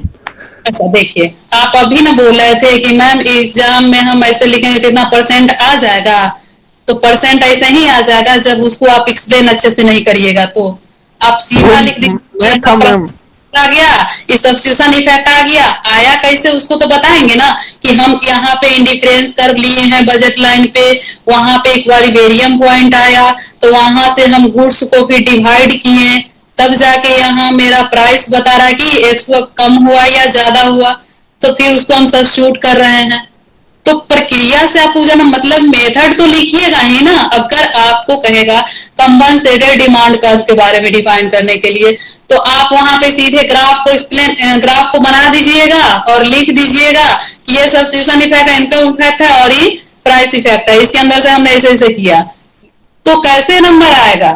Speaker 2: अच्छा देखिए, आप अभी ना बोल रहे थे कि मैम एग्जाम में हम ऐसे लिखेंगे तो इतना परसेंट आ जाएगा, तो परसेंट ऐसे ही आ जाएगा जब उसको आप एक्सप्लेन अच्छे से नहीं करिएगा। तो आप सीधा लिख दीजिए आ गया, ये सब्स्टिट्यूशन इफेक्ट आ गया, आया कैसे उसको तो बताएंगे ना, कि हम यहाँ पे इंडिफरेंस कर्व लिए हैं बजट लाइन पे, वहां पे इक्विलिब्रियम पॉइंट आया, तो वहां से हम गुड्स को फिर डिवाइड किए, तब जाके यहाँ मेरा प्राइस बता रहा है कि एच को कम हुआ या ज्यादा हुआ, तो फिर उसको हम सब्स्टिट्यूट कर रहे हैं। तो प्रक्रिया से आप पूछना, मतलब मेथड तो लिखिएगा ही ना। अगर आपको कहेगा कंपनसेटेड डिमांड कर्व के बारे में डिफाइन करने के लिए, तो आप वहां पे सीधे ग्राफ को एक्सप्लेन, ग्राफ को बना दीजिएगा और लिख दीजिएगा कि ये सब्स्टिट्यूशन इफेक्ट है, इनकम इफेक्ट है और ये प्राइस इफेक्ट है, इसके अंदर से हमने ऐसे ऐसे किया। तो कैसे नंबर आएगा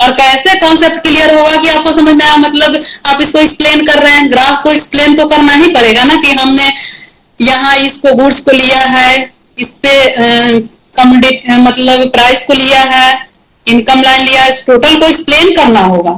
Speaker 2: और कैसे कॉन्सेप्ट क्लियर होगा कि आपको समझ में आया, मतलब आप इसको एक्सप्लेन कर रहे हैं, ग्राफ को एक्सप्लेन तो करना ही पड़ेगा ना, कि हमने यहाँ इसको गुड्स को लिया है, इस पे मतलब प्राइस को लिया है, इनकम लाइन लिया है, टोटल को एक्सप्लेन करना होगा।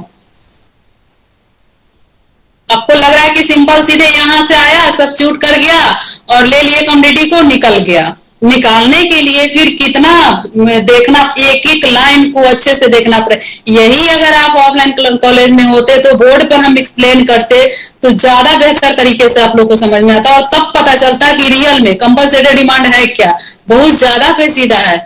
Speaker 2: आपको लग रहा है कि सिंपल सीधे यहाँ से आया, सब्स्टिट्यूट कर गया और ले लिए कमोडिटी को, निकल गया। निकालने के लिए फिर कितना देखना, एक एक लाइन को अच्छे से देखना पड़े। यही अगर आप ऑफलाइन कॉलेज में होते तो बोर्ड पर हम एक्सप्लेन करते तो ज्यादा बेहतर तरीके से आप लोग को समझ में आता और तब पता चलता कि रियल में कंपनसेटेड डिमांड है क्या, बहुत ज्यादा पेचीदा है।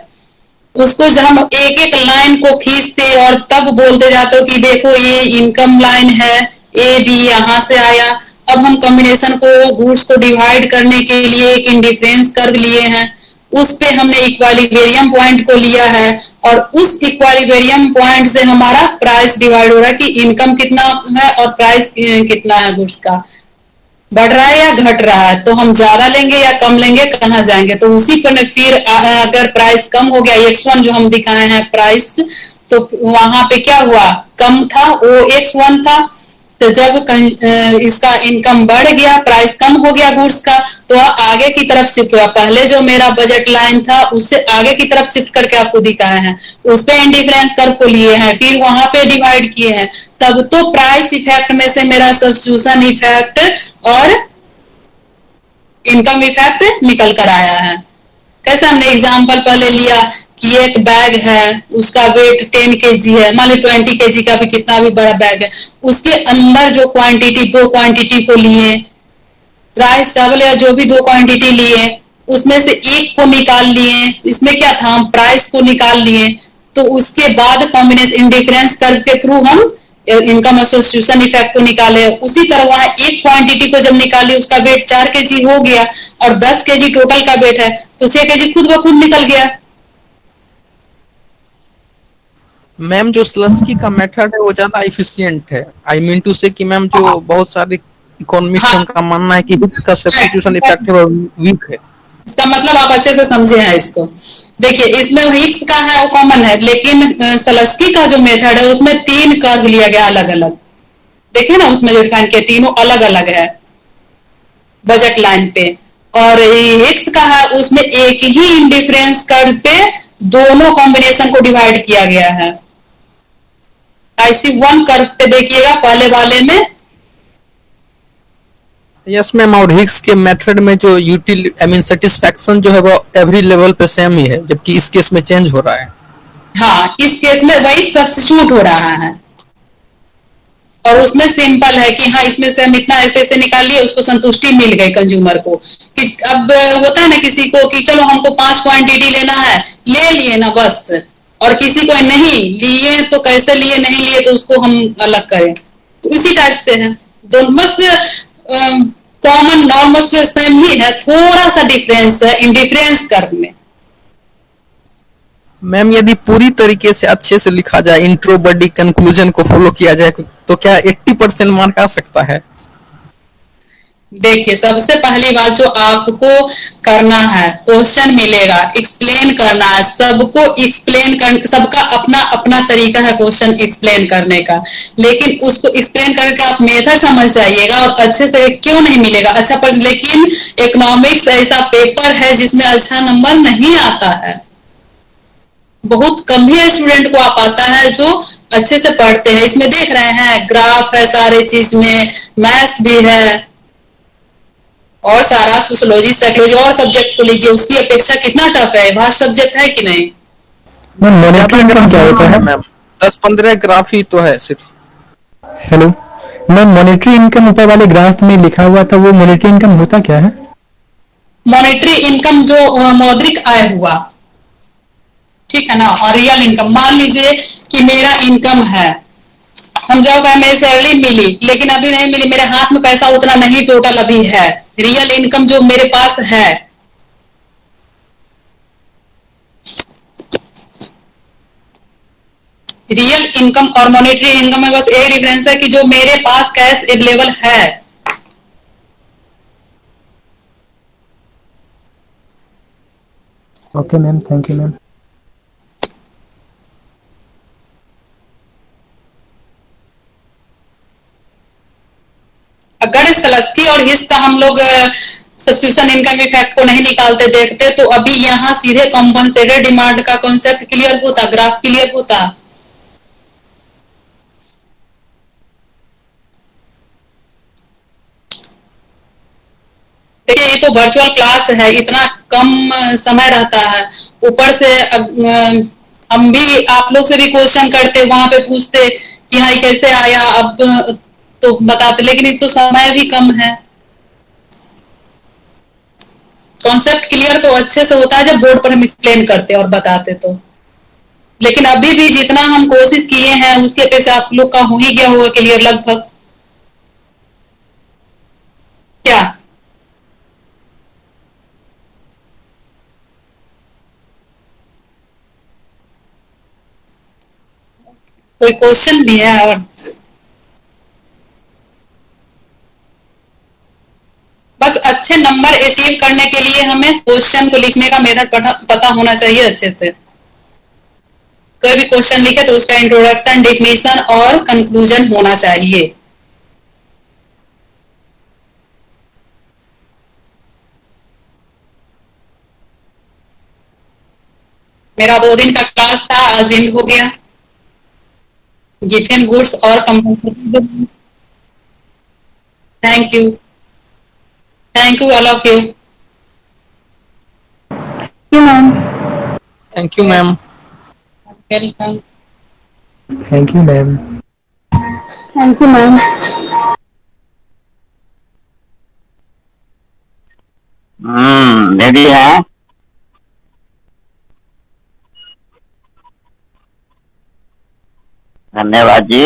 Speaker 2: उसको जब हम एक एक लाइन को खींचते और तब बोलते जाते हो कि देखो ये इनकम लाइन है, ए बी यहाँ से आया, अब हम कॉम्बिनेशन को गुड्स को डिवाइड करने के लिए एक इंडिफरेंस कर्व लिए हैं, उस पे हमने इक्वालिब्रियम पॉइंट को लिया है और उस इक्वालिब्रियम पॉइंट से हमारा प्राइस डिवाइड हो रहा है कि इनकम कितना है और प्राइस कितना है गुड्स का, बढ़ रहा है या घट रहा है, तो हम ज्यादा लेंगे या कम लेंगे, कहाँ जाएंगे। तो उसी पर फिर अगर प्राइस कम हो गया, x1 जो हम दिखाए हैं प्राइस, तो वहां पे क्या हुआ, कम था, वो x1 था। तो जब इसका इनकम बढ़ गया, प्राइस कम हो गया गुड्स का, तो आगे की तरफ शिफ्ट हुआ। पहले जो मेरा बजट लाइन था उससे आगे की तरफ शिफ्ट करके आपको दिखाए हैं, उस पे इंडिफरेंस कर्व को लिए हैं, फिर वहां पे डिवाइड किए हैं, तब तो प्राइस इफेक्ट में से मेरा सब्स्टिट्यूशन इफेक्ट और इनकम इफेक्ट निकल कर आया है। कैसे, हमने एग्जांपल पहले लिया कि एक बैग है, उसका वेट 10 केजी है, मान लो 20 केजी का भी कितना भी बड़ा बैग है, उसके अंदर जो क्वांटिटी, दो क्वांटिटी को लिए, राइस चावल या जो भी दो क्वांटिटी लिए, उसमें से एक को निकाल लिए, इसमें क्या था, हम प्राइस को निकाल लिए, तो उसके बाद कॉम्बिनेशन इंडिफरेंस कर्व के थ्रू हम इनकम और सब्स्टिट्यूशन इफेक्ट को निकाले। उसी तरह वहां एक क्वांटिटी को जब निकाली, उसका वेट 4 केजी हो गया और 10 केजी टोटल का वेट है, तो 6 केजी खुद ब खुद निकल गया।
Speaker 3: मैम जो स्लस्की का मेथड है वो ज्यादा इफिशियंट है, आई मीन टू से कि मैम जो बहुत सारे इकोनॉमिक्स
Speaker 2: हाँ,
Speaker 3: उनका मानना है कि हिक्स का सब्स्टिट्यूशन इफेक्ट है वो वीक है।
Speaker 2: इसका मतलब आप अच्छे से समझे हैं इसको। देखिए, इसमें हिक्स का है वो कॉमन है, लेकिन सलस्की का जो मेथड है उसमें 3 कर्व लिया गया अलग अलग। देखिए ना, उसमें जो डिफाइन किया, तीनों अलग अलग है बजट लाइन पे। और हिक्स का है उसमें एक ही इंडिफरेंस कर्व पे दोनों कॉम्बिनेशन को डिवाइड किया गया है। IC1 कर्व पे देखिएगा पहले वाले में,
Speaker 3: यस मैम, और हिक्स के मेथड में जो यूटिल आई मीन सेटिस्फैक्शन जो है वो एवरी लेवल पे सेम ही है, जबकि इस केस में चेंज हो रहा है।
Speaker 2: हाँ, इस केस में वही सब्स्टिट्यूट हो रहा है और उसमें सिंपल है कि हाँ, इसमें से हम इतना ऐसे ऐसे निकाल लिए, उसको संतुष्टि मिल गई कंज्यूमर को। अब होता है ना किसी को कि चलो हमको 5 क्वांटिटी लेना है, ले लिए ना बस, और किसी को नहीं लिए तो कैसे लिए, नहीं लिए तो उसको हम अलग करें, तो इसी टाइप से है दोनों, बस कॉमन नॉर्मल सेम ही है, थोड़ा सा डिफरेंस है इंडिफरेंस कर्व में।
Speaker 3: मैम यदि पूरी तरीके से अच्छे से लिखा जाए, इंट्रो बॉडी कंक्लूजन को फॉलो किया जाए, तो क्या 80% मार्क आ सकता है?
Speaker 2: देखिए, सबसे पहली बात जो आपको करना है, क्वेश्चन मिलेगा, एक्सप्लेन करना है, सबको एक्सप्लेन कर, सबका अपना अपना तरीका है क्वेश्चन एक्सप्लेन करने का, लेकिन उसको एक्सप्लेन करके आप मेथड समझ जाइएगा और अच्छे से। क्यों नहीं मिलेगा अच्छा, पर लेकिन इकोनॉमिक्स ऐसा पेपर है जिसमें अच्छा नंबर नहीं आता है, बहुत कम ही स्टूडेंट को आ पाता है जो अच्छे से पढ़ते हैं। इसमें देख रहे हैं ग्राफ है, सारे चीज में मैथ्स भी है और सारा सोशियोलॉजी साइकोलॉजी और सब्जेक्ट को लीजिए, उसकी अपेक्षा कितना टफ है, भाषा सब्जेक्ट है कि नहीं।
Speaker 4: मैम मॉनेटरी इनकम क्या होता है?
Speaker 3: मैम 10-15 ग्राफ ही तो है सिर्फ।
Speaker 4: हेलो मैम, मॉनेटरी इनकम ऊपर वाले ग्राफ में लिखा हुआ था, वो मॉनेटरी इनकम होता क्या है?
Speaker 2: मॉनेटरी इनकम जो मौद्रिक आय हुआ, ठीक है ना, और रियल इनकम, मान लीजिए कि मेरा इनकम है, हम जो कहें मेरी सैलरी मिली लेकिन अभी नहीं मिली, मेरे हाथ में पैसा उतना नहीं टोटल अभी है, रियल इनकम जो मेरे पास है, रियल इनकम और मॉनेटरी इनकम में बस एक डिफरेंस है कि जो मेरे पास कैश अवेलेबल है।
Speaker 4: Okay ma'am, thank you ma'am.
Speaker 2: अगर सलस्की और हिस का हम लोग सब्स्टिट्यूशन इनकम इफेक्ट को नहीं निकालते देखते, तो अभी यहाँ सीधे कॉम्पनसेटेड डिमांड का कॉन्सेप्ट क्लियर होता, ग्राफ क्लियर होता। देखिए, ये तो वर्चुअल क्लास है, इतना कम समय रहता है, ऊपर से हम भी आप लोग से भी क्वेश्चन करते, वहां पे पूछते कि हाँ कैसे आया, अब तो बताते, लेकिन ये तो समय भी कम है। कॉन्सेप्ट क्लियर तो अच्छे से होता है जब बोर्ड पर हम एक्सप्लेन करते और बताते तो, लेकिन अभी भी जितना हम कोशिश किए हैं उसके अपेक्षा आप लोग का हो ही गया होगा क्लियर लगभग। क्या? कोई क्वेश्चन भी है? और बस अच्छे नंबर अचीव करने के लिए हमें क्वेश्चन को लिखने का मेथड पता होना चाहिए अच्छे से। कोई भी क्वेश्चन लिखे तो उसका इंट्रोडक्शन, डेफिनेशन और कंक्लूजन होना चाहिए। मेरा 2 दिन का क्लास था, आज एंड हो गया। गिवन गुड्स और compensation. Thank you all of you.
Speaker 3: Thank you ma'am.
Speaker 2: Welcome.
Speaker 4: Thank you ma'am.
Speaker 5: Thank you ma'am.
Speaker 6: Ready है? धन्यवाद जी।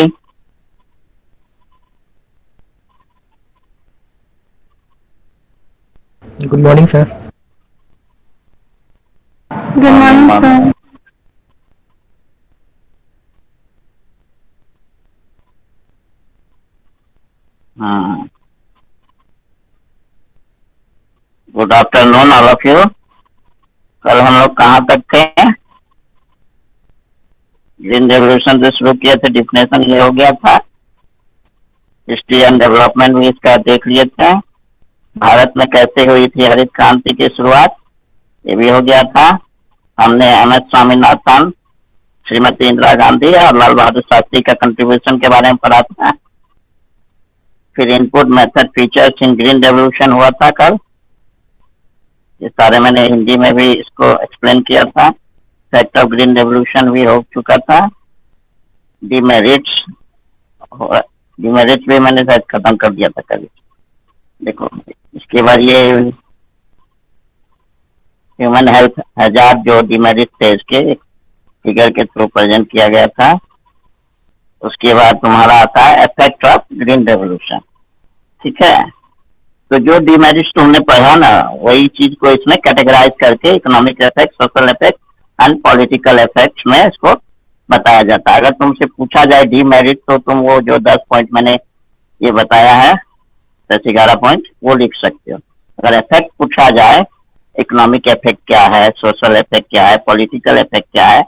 Speaker 4: Good morning sir.
Speaker 5: Good morning sir.
Speaker 6: Good afternoon all of you. कल हम लोग कहाँ तक थे? ग्रीन रेवोल्यूशन से शुरू किए थे, डिफिनेशन ये हो गया था। हिस्ट्री एंड डेवलपमेंट भी इसका देख लिए थे। भारत में कैसे हुई थी हरित क्रांति की शुरुआत, ये भी हो गया था। हमने एम.एस. स्वामीनाथन, श्रीमती इंदिरा गांधी और लाल बहादुर शास्त्री का कंट्रीब्यूशन के बारे में पढ़ा था। फिर input method features in green revolution हुआ था कल। ये सारे मैंने हिंदी में भी इसको एक्सप्लेन किया था। फैक्ट ऑफ ग्रीन रेवोल्यूशन भी हो चुका था। डिमेरिट्स भी मैंने शायद खत्म कर दिया था कल। देखो इसके बाद ये ह्यूमन हेल्थ हजार जो डिमेरिट थे इसके फिगर के थ्रू प्रेजेंट किया गया था। उसके बाद तुम्हारा आता है इफेक्ट ऑफ ग्रीन रेवोल्यूशन। ठीक है, तो जो डिमेरिट्स तुमने पढ़ा ना वही चीज को इसमें कैटेगराइज करके economic effect, social effect and political effects में इसको बताया जाता है। अगर तुमसे पूछा जाए डिमेरिट तो तुम वो जो 10 पॉइंट मैंने ये बताया है, 10-11 पॉइंट वो लिख सकते हो। अगर इफेक्ट पूछा जाए इकोनॉमिक इफेक्ट क्या है, सोशल इफेक्ट क्या है, पॉलिटिकल इफेक्ट क्या है,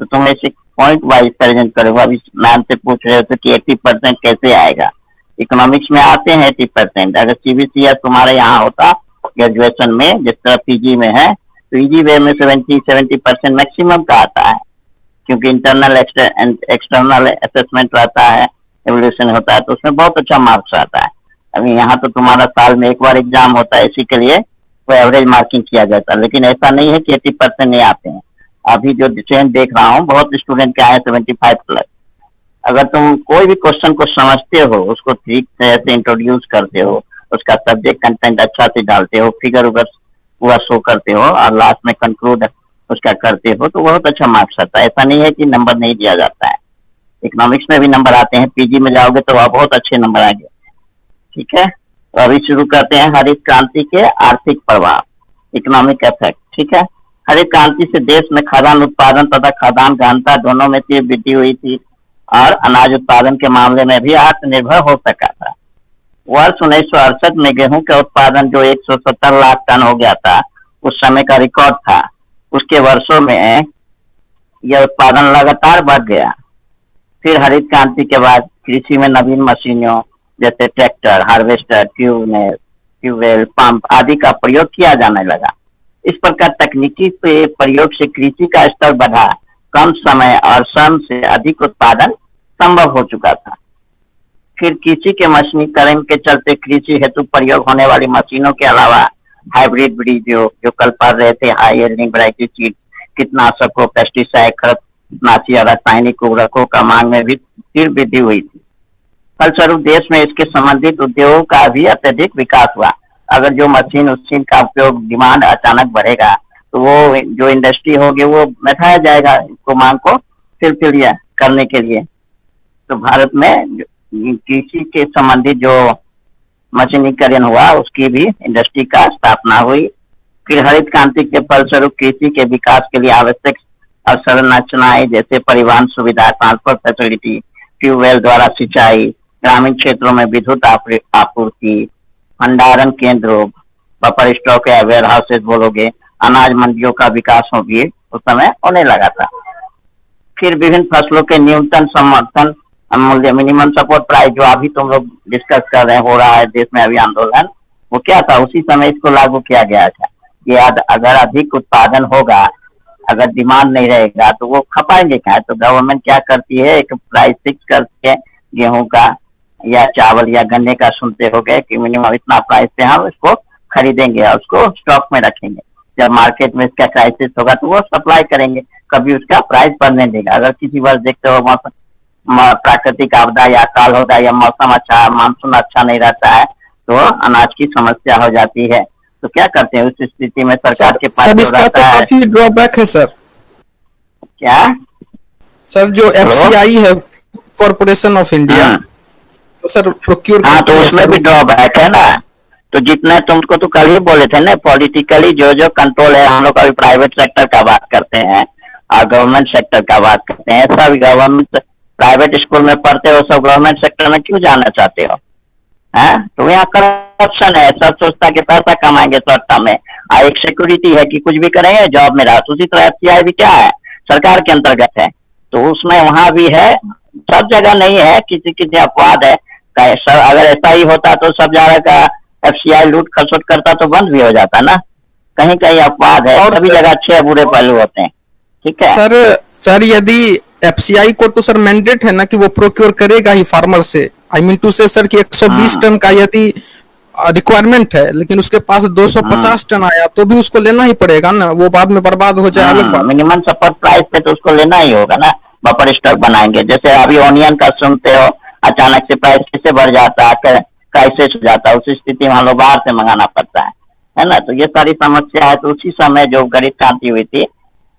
Speaker 6: तो तुम ऐसे पॉइंट वाइज प्रेजेंट करोगे। अभी मैम से पूछ रहे हो कि 80% कैसे आएगा, इकोनॉमिक्स में आते हैं 80%। अगर सीबीसीएस तुम्हारे यहाँ होता ग्रेजुएशन में जिस तरह पीजी में है तो इजी वे में 70% मैक्सिमम का आता है, क्योंकि इंटरनल एक्सटर्नल असेसमेंट रहता है, एवोल्यूशन होता है, तो उसमें बहुत अच्छा मार्क्स आता है। अभी यहाँ तो तुम्हारा साल में एक बार एग्जाम होता है, इसी के लिए वो एवरेज मार्किंग किया जाता है। लेकिन ऐसा नहीं है कि 80% नहीं आते हैं। अभी जो ट्रेंड देख रहा हूँ बहुत स्टूडेंट के आए 75+। अगर तुम कोई भी क्वेश्चन को समझते हो, उसको ठीक से इंट्रोड्यूस करते हो, उसका सब्जेक्ट कंटेंट अच्छा से डालते हो, फिगर उगर पूरा शो करते हो और लास्ट में कंक्लूड उसका करते हो, तो बहुत अच्छा मार्क्स आता है। ऐसा नहीं है कि नंबर नहीं दिया जाता है, इकोनॉमिक्स में भी नंबर आते हैं। पीजी में जाओगे तो वह बहुत अच्छे नंबर आएंगे। ठीक है, तो अभी शुरू करते हैं हरित क्रांति के आर्थिक प्रभाव, इकोनॉमिक इफेक्ट। ठीक है, हरित क्रांति से देश में खाद्यान्न उत्पादन तथा खाद्यान्न गहनता दोनों में तीव्र वृद्धि हुई थी और अनाज उत्पादन के मामले में भी आत्मनिर्भर हो सका था। वर्ष 1968 में गेहूं का उत्पादन जो 170 लाख टन हो गया था, उस समय का रिकॉर्ड था। उसके वर्षों में यह उत्पादन लगातार बढ़ गया। फिर हरित क्रांति के बाद कृषि में नवीन मशीनों जैसे ट्रैक्टर, हार्वेस्टर, ट्यूबवेल, पंप आदि का प्रयोग किया जाने लगा। इस प्रकार तकनीकी के प्रयोग से कृषि का स्तर बढ़ा, कम समय और श्रम से अधिक उत्पादन संभव हो चुका था। फिर कृषि के मशीनीकरण के चलते कृषि हेतु प्रयोग होने वाली मशीनों के अलावा हाइब्रिड बीज जो कल पढ़ रहे थे, हाई यील्डिंग वैरायटी सीड, कीटनाशकों, पेस्टिसाइड, खरपतनाशी और रासायनिक उर्वरकों का मांग में भी तीव्र वृद्धि हुई थी। फलस्वरूप देश में इसके संबंधित उद्योगों का भी अत्यधिक विकास हुआ। अगर जो मशीन का उपयोग, डिमांड अचानक बढ़ेगा तो वो जो इंडस्ट्री होगी वो बैठाया जाएगा इसको, मांग को फिलफिल करने के लिए। तो भारत में कृषि के संबंधित जो मशीनीकरण हुआ, उसकी भी इंडस्ट्री का स्थापना हुई। फिर हरित क्रांति के फलस्वरूप कृषि के विकास के लिए आवश्यक अवसंरचनाएं जैसे परिवहन सुविधा, ट्रांसपोर्ट फैसिलिटी, ट्यूबवेल द्वारा सिंचाई, ग्रामीण क्षेत्रों में विद्युत आपूर्ति, भंडारण केंद्रों, बफर स्टॉक या वेयर हाउसेज बोलोगे, अनाज मंडियों का विकास हो भी उस समय होने लगा था। फिर विभिन्न फसलों के न्यूनतम समर्थन मूल्य, मिनिमम सपोर्ट प्राइस, जो अभी तुम लोग डिस्कस कर रहे हो रहा है देश में अभी आंदोलन, वो क्या था, उसी समय इसको लागू किया गया था। ये अगर अधिक उत्पादन होगा, अगर डिमांड नहीं रहेगा तो वो खपाएंगे क्या। तो गवर्नमेंट क्या करती है, एक प्राइस फिक्स करके गेहूं का या चावल या गन्ने का सुनते हो गए कि मिनिमम इतना प्राइस पे हम इसको खरीदेंगे और उसको स्टॉक में रखेंगे। जब मार्केट में इसका क्राइसिस होगा तो वो सप्लाई करेंगे, कभी उसका प्राइस बढ़ने देगा। अगर किसी वर्ष देखते हो मौसम प्राकृतिक आपदा या अकाल होगा या मौसम अच्छा, मानसून अच्छा नहीं रहता है तो अनाज की समस्या हो जाती है। तो क्या करते हैं उस स्थिति में सरकार के पास
Speaker 3: सर,
Speaker 6: जो
Speaker 3: इसका तो
Speaker 6: रहता है,
Speaker 3: काफी ड्रॉबैक है सर।
Speaker 6: क्या
Speaker 3: सर, जो एफसीआई है, कॉर्पोरेशन ऑफ इंडिया, तो सर प्रोक्योर,
Speaker 6: हाँ तो उसमें भी ड्रॉबैक है ना। तो जितने तुमको तो कल ही बोले थे ना, पॉलिटिकली जो कंट्रोल है, हम लोग अभी प्राइवेट सेक्टर का बात करते हैं और गवर्नमेंट सेक्टर का बात करते हैं। सब गवर्नमेंट प्राइवेट स्कूल में पढ़ते हो, सब गवर्नमेंट सेक्टर में क्यों जाना चाहते हो, है? तो यहाँ करप्शन है, सब सोचता कि पैसा कमाएंगे शॉर्ट टर्म में, एक सिक्योरिटी है कि कुछ भी करेंगे जॉब में रहा। तो उसी तरह एफसीआई भी क्या है, सरकार के अंतर्गत है, तो उसमें वहां भी है, सब जगह नहीं है, किसी किसी अपवाद है। अगर ऐसा ही होता तो सब जगह का एफसीआई लूट खसोट करता तो बंद भी हो जाता ना। कहीं कहीं अपवाद है, सभी जगह अच्छे बुरे पहलू होते हैं, ठीक है
Speaker 3: सर यदि एफसीआई को तो सर मैंडेट है ना कि वो प्रोक्योर करेगा ही फार्मर से। आई मीन टू से सर कि 120 टन का यदि रिक्वायरमेंट है, लेकिन उसके पास 250 टन आया तो भी उसको लेना ही पड़ेगा ना, वो बाद में बर्बाद हो जाए अलग बात।
Speaker 6: मिनिमम सपोर्ट प्राइस पे तो उसको लेना ही होगा ना, बफर स्टॉक बनाएंगे। जैसे अभी ऑनियन का सुनते हो, अचानक से प्राइस कैसे बढ़ जाता है, क्राइसिस हो जाता है, उस स्थिति में हम लोग बाहर से मंगाना पड़ता है ना। तो ये सारी समस्या है। तो उसी समय जो हरित क्रांति हुई थी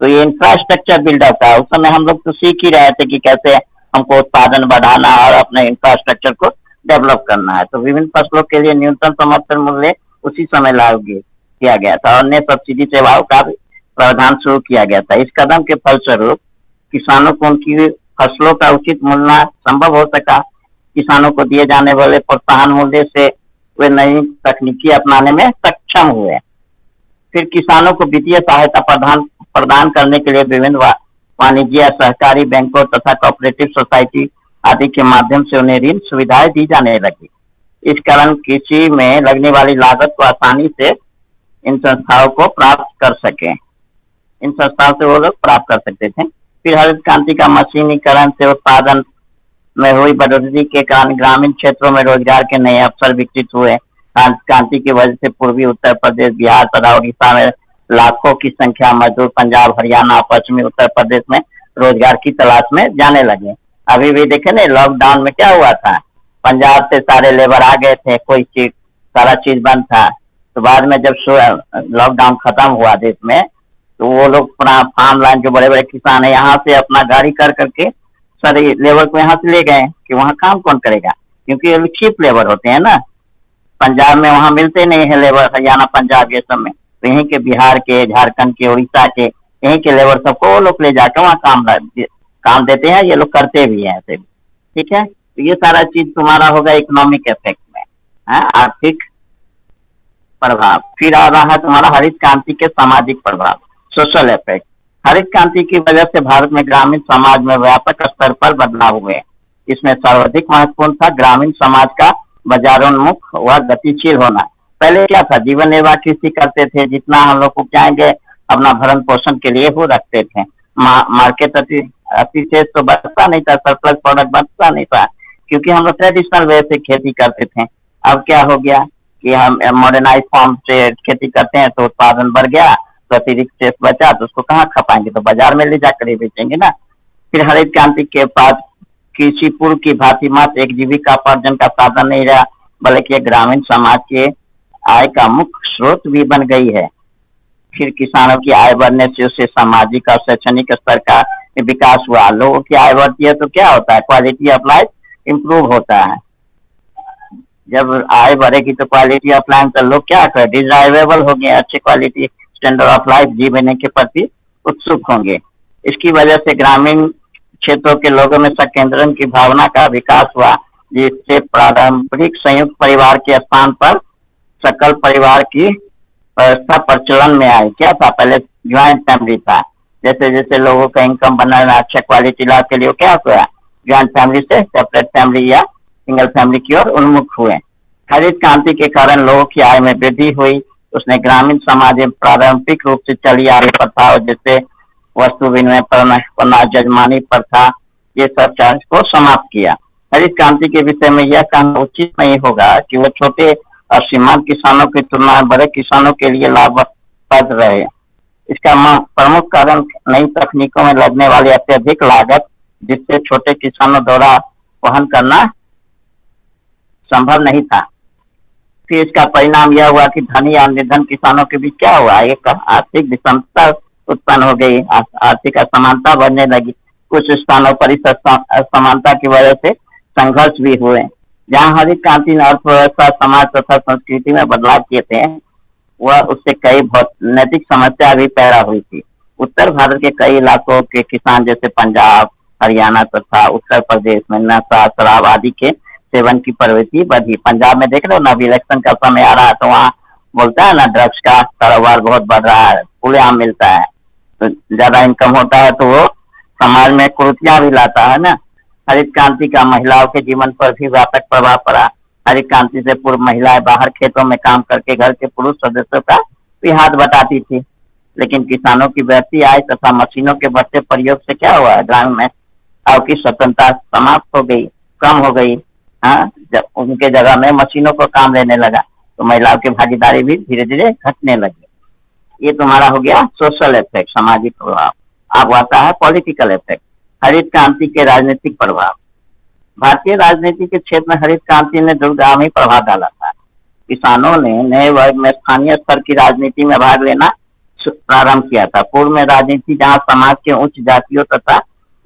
Speaker 6: तो ये इंफ्रास्ट्रक्चर बिल्डअप था। उस समय हम लोग तो सीख ही रहे थे कि कैसे हमको उत्पादन बढ़ाना और अपने इंफ्रास्ट्रक्चर को डेवलप करना है। तो विभिन्न फसलों के लिए न्यूनतम समर्थन मूल्य उसी समय लागू किया गया था और अन्य सब्सिडी सेवाओं का भी प्रावधान शुरू किया गया था। इस कदम के फलस्वरूप किसानों को उनकी फसलों का उचित मूल्य संभव हो सका। किसानों को दिए जाने वाले प्रोत्साहन मूल्य से वे नई तकनीकी अपनाने में सक्षम हुए। फिर किसानों को वित्तीय सहायता प्रदान करने के लिए विभिन्न वाणिज्य सहकारी बैंकों तथा कोऑपरेटिव सोसाइटी आदि के माध्यम से उन्हें ऋण सुविधाएं दी जाने लगी। इस कारण कृषि में लगने वाली लागत को आसानी से इन संस्थाओं को प्राप्त कर सके, इन संस्थाओं से वो लोग प्राप्त कर सकते थे। फिर हरित क्रांति का मशीनीकरण से उत्पादन में हुई बढ़ोतरी के कारण ग्रामीण क्षेत्रों में रोजगार के नए अवसर विकसित हुए। क्रांति की वजह से पूर्वी उत्तर प्रदेश, बिहार तथा उड़ीसा में लाखों की संख्या मजदूर पंजाब, हरियाणा, पश्चिमी उत्तर प्रदेश में रोजगार की तलाश में जाने लगे। अभी भी देखे ना, लॉकडाउन में क्या हुआ था, पंजाब से सारे लेबर आ गए थे, कोई चीज सारा चीज बंद था। तो बाद में जब लॉकडाउन खत्म हुआ देश में, तो वो लोग अपना फार्म लाइन, जो बड़े बड़े किसान है, यहाँ से अपना गाड़ी कर करके सारे लेबर को यहाँ से ले गए कि वहाँ काम कौन करेगा, क्योंकि ये चीप लेबर होते हैं ना। पंजाब में वहाँ मिलते नहीं है लेबर, हरियाणा पंजाब ये सब में, तो यहीं के बिहार के, झारखंड के, उड़ीसा के, यहीं के लेबर सबको वो लोग ले जाकर वहाँ काम देते हैं। ये लोग करते भी हैं ऐसे भी, ठीक है। तो ये सारा चीज तुम्हारा होगा इकोनॉमिक इफेक्ट में, आर्थिक प्रभाव। फिर आ रहा है तुम्हारा हरित क्रांति के सामाजिक प्रभाव, सोशल इफेक्ट। हरित क्रांति की वजह से भारत में ग्रामीण समाज में व्यापक स्तर पर बदलाव हुए। इसमें सर्वाधिक महत्वपूर्ण था ग्रामीण समाज का बाजारोन्मुख व गतिशील होना। पहले क्या था, जीवन निर्वाह कृषि करते थे, जितना हम लोग को चाहेंगे अपना भरण पोषण के लिए वो रखते थे। मार्केट अतिशय तो बचता नहीं था, सरप्लस प्रोडक्ट बचता नहीं था, क्योंकि हम लोग ट्रेडिशनल वे से खेती करते थे। अब क्या हो गया कि हम मॉडर्नाइज फॉर्म से खेती करते हैं, तो उत्पादन बढ़ गया, तो अतिरिक्त शेष बचा तो उसको कहाँ खपाएंगे, तो बाजार में ले जाकर ही बेचेंगे ना। फिर हरित क्रांति के बाद कृषि पूर्व की भांति मात्र एक जीविकापार्जन का साधन नहीं रहा, बल्कि ग्रामीण समाज के आय का मुख्य स्रोत भी बन गई है। फिर किसानों की आय बढ़ने से उससे सामाजिक और शैक्षणिक स्तर का विकास हुआ। लोगों की आय बढ़ती है तो क्या होता है, क्वालिटी ऑफ लाइफ इम्प्रूव होता है। जब आय बढ़ेगी तो क्वालिटी ऑफ लाइफ तो लोग क्या कर डिजायरेबल हो गए, अच्छी क्वालिटी स्टैंडर्ड ऑफ लाइफ जीने के प्रति उत्सुक होंगे। इसकी वजह से ग्रामीण क्षेत्रों के लोगों में संकेंद्रण की भावना का विकास हुआ, जिससे पारंपरिक संयुक्त परिवार के स्थान पर सकल परिवार की व्यवस्था प्रचलन में आई। क्या था पहले ज्वाइंट फैमिली था, जैसे जैसे लोगों का इनकम बना अच्छा क्वालिटी लाभ के लिए क्या हुआ, ज्वाइंट फैमिली से सेपरेट फैमिली या सिंगल फैमिली की ओर उन्मुख हुए। हरित क्रांति के कारण लोगों की आय में वृद्धि हुई। उसने ग्रामीण समाज में पारंपरिक रूप से चली आ रही प्रथाओं जैसे वस्तु विनिमय प्रथा, जजमानी प्रथा, ये सब चार्ज को समाप्त किया। हरित क्रांति के विषय में यह कहना उचित नहीं होगा कि वो छोटे और सीमांत किसानों की तुलना में बड़े किसानों के लिए लाभप्रद रहे। इसका प्रमुख कारण नई तकनीकों में लगने वाली अत्यधिक लागत, जिससे छोटे किसानों द्वारा वहन करना संभव नहीं था। फिर इसका परिणाम यह हुआ कि धनी और निर्धन किसानों के बीच क्या हुआ, एक आर्थिक विषमता उत्पन्न हो गई, आर्थिक असमानता बढ़ने लगी। कुछ स्थानों पर इस असमानता की वजह से संघर्ष भी हुए। जहाँ हरित क्रांति ने अर्थव्यवस्था, समाज तथा संस्कृति में बदलाव किए थे, वह उससे कई नैतिक समस्या भी पैदा हुई थी। उत्तर भारत के कई इलाकों के किसान जैसे पंजाब, हरियाणा तथा उत्तर प्रदेश में नशा, शराब आदि के सेवन की प्रवृत्ति बढ़ी। पंजाब में देख रहे हो ना, अभी इलेक्शन का समय आ रहा है तो वहाँ बोलता है ना ड्रग्स का कारोबार बहुत बढ़ रहा है, खुलेआम मिलता है, तो ज्यादा इनकम होता है तो वो समाज में कुरीतियां भी लाता है ना। हरित क्रांति का महिलाओं के जीवन पर भी व्यापक प्रभाव पड़ा। हरित क्रांति से पूर्व महिलाएं बाहर खेतों में काम करके घर के पुरुष सदस्यों का भी हाथ बटाती थी, लेकिन किसानों की बढ़ती आय तथा मशीनों के बढ़ते प्रयोग से क्या हुआ, ग्रामीण में की स्वतंत्रता समाप्त हो गई, कम हो गई। हाँ, जब उनके जगह में मशीनों को काम लेने लगा तो महिलाओं की भागीदारी भी धीरे धीरे घटने लगी। ये तुम्हारा हो गया सोशल इफेक्ट, सामाजिक प्रभाव। अब आता है पॉलिटिकल इफेक्ट, हरित क्रांति के राजनीतिक प्रभाव। भारतीय राजनीति के क्षेत्र में हरित क्रांति ने दूरगामी प्रभाव डाला था। किसानों ने नए वर्ग में स्थानीय स्तर की राजनीति में भाग लेना प्रारंभ किया था। पूर्व में राजनीति जहाँ समाज के उच्च जातियों तथा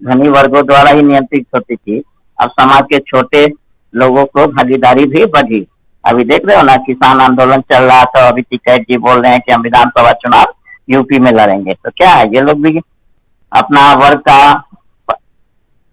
Speaker 6: धनी वर्गों द्वारा ही नियंत्रित होती थी, अब समाज के छोटे लोगों को भागीदारी भी बढ़ी। अभी देख रहे हो ना, किसान आंदोलन चल रहा था, अभी टिकैत जी बोल रहे हैं कि हम विधानसभा चुनाव यूपी में लड़ेंगे, तो क्या है, ये लोग भी अपना वर्ग का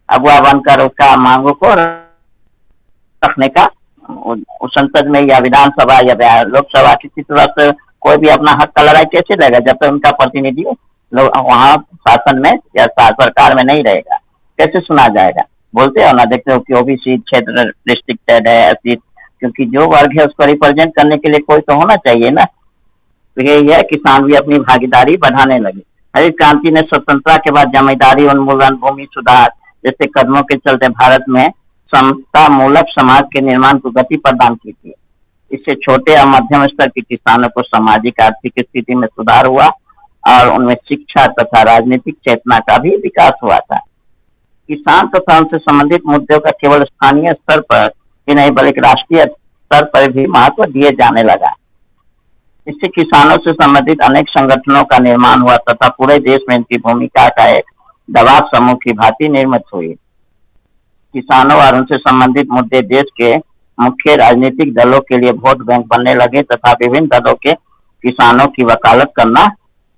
Speaker 6: अगुआ बनकर उसका मांगों को रखने का संसद में या विधानसभा या लोकसभा किसी तरह से कोई भी अपना हक का लड़ाई कैसे लेगा जब तक उनका प्रतिनिधि लोग वहाँ शासन में या सरकार में नहीं रहेगा, कैसे सुना जाएगा। बोलते हो ना, देखते हो कि ओबीसी क्षेत्र रिस्ट्रिक्टेड है ऐसी, क्योंकि जो वर्ग है उसको रिप्रेजेंट करने के लिए कोई तो होना चाहिए ना। तो यही है, किसान भी अपनी भागीदारी बढ़ाने लगे। हरित क्रांति ने स्वतंत्रता के बाद जमींदारी उन्मूलन, भूमि सुधार जैसे कदमों के चलते भारत में समता मूलक समाज के निर्माण को गति प्रदान की थी। इससे छोटे और मध्यम स्तर के किसानों को सामाजिक आर्थिक स्थिति में सुधार हुआ और उनमें शिक्षा तथा राजनीतिक चेतना का भी विकास हुआ था। किसान तथा उनसे संबंधित मुद्दों का केवल स्थानीय स्तर पर ही नहीं बल्कि राष्ट्रीय स्तर पर भी महत्व दिए जाने लगा। इससे किसानों से संबंधित अनेक संगठनों का निर्माण हुआ तथा पूरे देश में इनकी भूमिका का एक दबाव समूह की भांति निर्मित हुई। किसानों और उनसे संबंधित मुद्दे देश के मुख्य राजनीतिक दलों के लिए वोट बैंक बनने लगे तथा विभिन्न दलों के किसानों की वकालत करना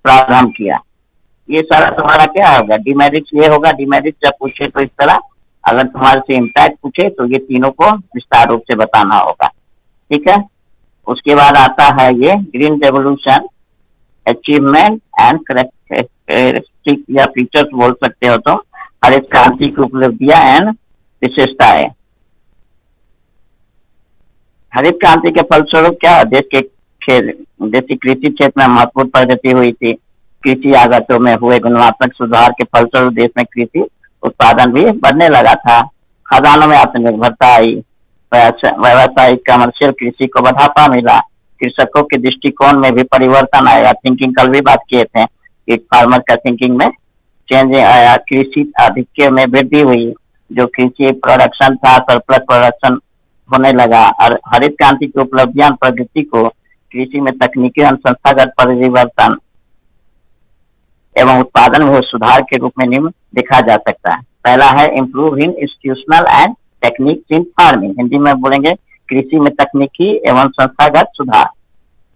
Speaker 6: प्रारंभ किया। ये सारा तुम्हारा क्या होगा, डिमेरिट्स ये होगा। डिमेरिट्स जब पूछे तो इस तरह, अगर तुम्हारे से इम्पैक्ट पूछे तो ये तीनों को विस्तार रूप से बताना होगा, ठीक है। उसके बाद आता है ये green revolution, achievement and characteristic या फीचर्स बोल सकते हो तुम, हरित क्रांति की उपलब्धियां एंड विशेषताएं। हरित क्रांति के फलस्वरूप क्या देश के देशी कृषि क्षेत्र में महत्वपूर्ण प्रगति हुई थी। कृषि आगतों में हुए गुणात्मक सुधार के फलस्वरूप देश में कृषि उत्पादन भी बढ़ने लगा था। खदानों में आत्मनिर्भरता आई, व्यावसायिक कमर्शियल कृषि को बढ़ावा मिला, कृषकों के दृष्टिकोण में भी परिवर्तन आया। थिंकिंग, कल भी बात किए थे कि फार्मर का थिंकिंग में चेंज आया। कृषि आधिक्य में वृद्धि हुई, जो कृषि प्रोडक्शन था सरप्लस प्रोडक्शन होने लगा। और हरित क्रांति की उपलब्धियां प्रगति को कृषि में तकनीकी और संस्थागत परिवर्तन एवं उत्पादन में सुधार के रूप में निम्न देखा जा सकता है। पहला है improve in institutional and techniques in farming, Hindi में बोलेंगे कृषि में तकनीकी एवं संस्थागत सुधार।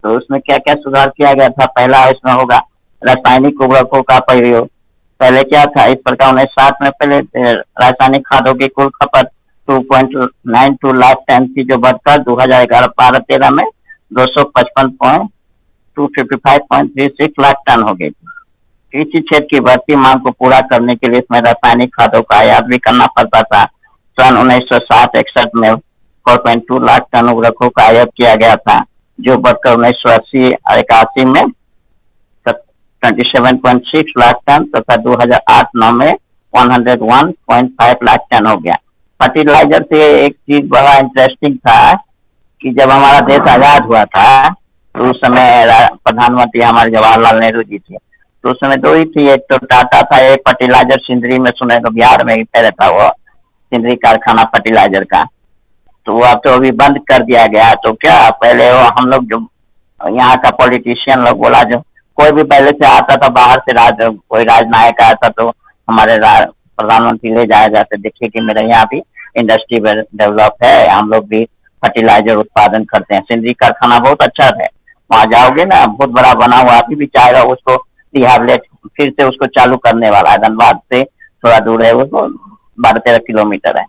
Speaker 6: तो उसमें क्या क्या सुधार किया गया था? पहला इसमें होगा रासायनिक उर्वरकों का प्रयोग। पहले क्या था, इस प्रकार 1960 में पहले रासायनिक खादों की कुल खपत 2.92 लाख टन थी, जो बढ़कर 2011-12-13 में 255.36 लाख टन हो गई थी। कृषि क्षेत्र की बढ़ती मांग को पूरा करने के लिए इसमें रासायनिक खादों का आयात भी करना पड़ता था। सन 1960-61 में 4.2 लाख टन उर्वरकों का आयात किया गया था, जो बढ़कर 1980-81 में 27.6 लाख टन तथा 2008-9 में 101.5 लाख टन हो गया। फर्टिलाइजर से एक चीज बड़ा इंटरेस्टिंग था कि जब हमारा देश आजाद हुआ था तो उस समय प्रधानमंत्री हमारे जवाहरलाल नेहरू जी थे। तो उस समय दो ही थी, एक तो टाटा था, एक फर्टिलाइजर सिंदरी में, सुने तो बिहार में ही पहले था वो सिंदरी कारखाना फर्टिलाइजर का। तो वो अब तो अभी बंद कर दिया गया। तो क्या पहले वो हम लोग जो यहाँ का पॉलिटिशियन लोग बोला, जो कोई भी पहले से आता था बाहर से, कोई राजनायक आता तो हमारे प्रधानमंत्री ले जाया जाते, देखिए कि मेरे यहाँ भी इंडस्ट्री डेवलप है, हम लोग भी फर्टिलाइजर उत्पादन करते हैं। सिंदरी कारखाना बहुत अच्छा है, वहाँ जाओगे ना, बहुत बड़ा बना हुआ, अभी भी चाहेगा उसको रिहैबिलिट फिर से उसको चालू करने वाला है। धनबाद से थोड़ा दूर है, वो 12-13 किलोमीटर है।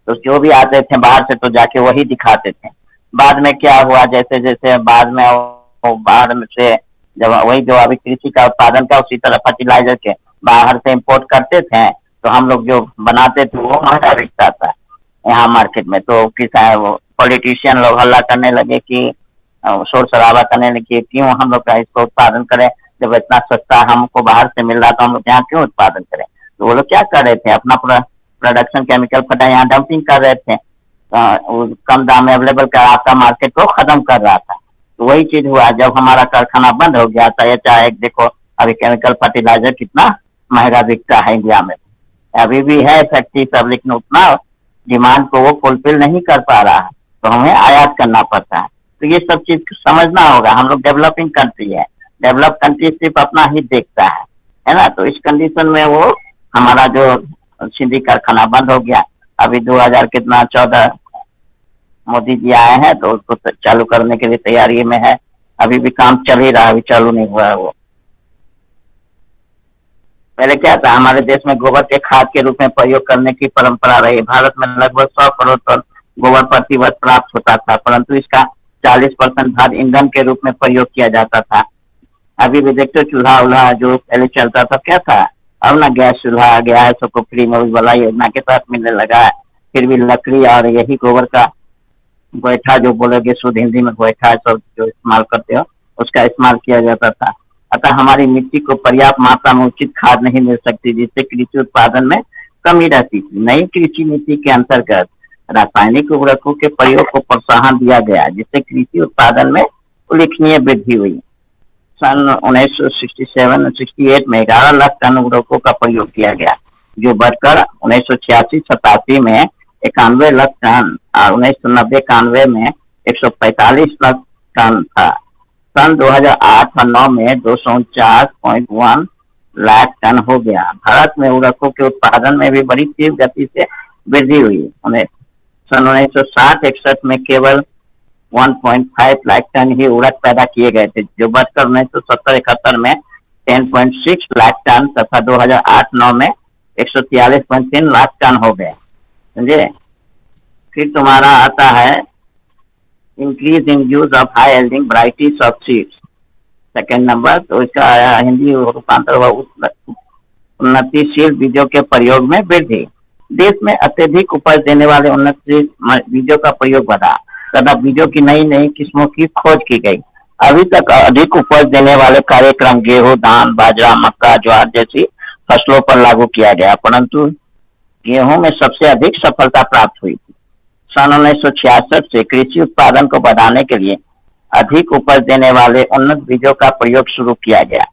Speaker 6: तो जो भी आते थे बाहर से तो जाके वही दिखाते थे। बाद में क्या हुआ, जैसे जैसे बाद में बाहर में से जब वही जो अभी कृषि का उत्पादन का, उसी तरह फर्टिलाइजर के बाहर से इंपोर्ट करते थे, तो हम लोग जो बनाते थे वो महंगा बिकता था यहाँ मार्केट में। तो किसान वो पॉलिटिशियन लोग हल्ला करने लगे कि शोर शराबा करने लगे, क्यों हम लोग का इसको उत्पादन करें, जब इतना सस्ता हमको बाहर से मिल रहा तो हम लोग यहाँ क्यों उत्पादन करें। तो वो लोग क्या कर रहे थे, अपना प्रोडक्शन केमिकल फटा यहाँ डंपिंग कर रहे थे, कम दाम में अवेलेबल कर आपका मार्केट को खत्म कर रहा था। तो वही चीज हुआ जब हमारा कारखाना बंद हो गया था। चाहे देखो अभी केमिकल फर्टिलाइजर कितना महंगा बिकता है इंडिया में, अभी भी है फैक्ट्री सब, लेकिन उतना डिमांड को वो फुलफिल नहीं कर पा रहा है, तो हमें आयात करना पड़ता है। तो ये सब चीज समझना होगा। हम लोग डेवलपिंग कंट्री है, डेवलप कंट्री सिर्फ अपना ही देखता है ना। तो इस कंडीशन में वो हमारा जो सिंदरी कारखाना बंद हो गया। अभी 2014 मोदी जी आए हैं तो उसको चालू करने के लिए तैयारी में है, अभी भी काम चल ही रहा है, अभी चालू नहीं हुआ है वो। पहले क्या था, हमारे देश में गोबर के खाद के रूप में प्रयोग करने की परंपरा रही। भारत में लगभग 100 करोड़ टन गोबर प्रति वर्ष प्राप्त होता था, परंतु इसका 40% भाग ईंधन के रूप में प्रयोग किया जाता था। अभी भी देखते चूल्हा उल्हा जो पहले चलता था क्या था, अब ना गैस चूल्हा आ गया है, सबको फ्री में उज्ज्वला योजना के तहत मिलने लगा है। फिर भी लकड़ी और यही गोबर का गोईठा, जो बोलोगे शुद्ध हिंदी में गोईठा, सब जो इस्तेमाल करते हो उसका इस्तेमाल किया जाता था। अतः हमारी मिट्टी को पर्याप्त मात्रा में उचित खाद नहीं मिल सकती, जिससे कृषि उत्पादन में कमी रहती थी। नई कृषि नीति के अंतर्गत रासायनिक उर्वरकों के प्रयोग को प्रोत्साहन दिया गया, जिससे कृषि उत्पादन में उल्लेखनीय वृद्धि हुई। सन 1967-68 में 11 लाख टन उर्वरकों का प्रयोग किया गया, जो बढ़कर 1986-87 में 91 लाख टन और 1990-91 में 145 लाख टन था। सन 2008 और 9 में 249.1 लाख टन हो गया। भारत में उर्वरकों के उत्पादन में भी बड़ी तीव्र गति से वृद्धि हुई। सन 1960-61 में केवल 1.5 लाख टन ही उर्वरक पैदा किए गए थे, जो बढ़कर 1970-71 में 10.6 लाख टन तथा 2008-9 में 143.3 लाख टन हो गए। समझे। फिर तुम्हारा आता है increase in use of high yielding varieties of seeds, second number. तो इसका हिंदी रूपांतर हुआ उन्नतिशील बीजों के प्रयोग में वृद्धि। देश में अत्यधिक उपज देने वाले उन्नतशील बीजों का प्रयोग बढ़ा तथा बीजों की नई नई किस्मों की खोज की गई। अभी तक अधिक उपज देने वाले कार्यक्रम गेहूं, धान, बाजरा, मक्का, ज्वार जैसी फसलों पर लागू किया गया, परंतु गेहूं में सबसे अधिक सफलता प्राप्त हुई थी। सन 1966 से कृषि उत्पादन को बढ़ाने के लिए अधिक उपज देने वाले उन्नत बीजों का प्रयोग शुरू किया गया।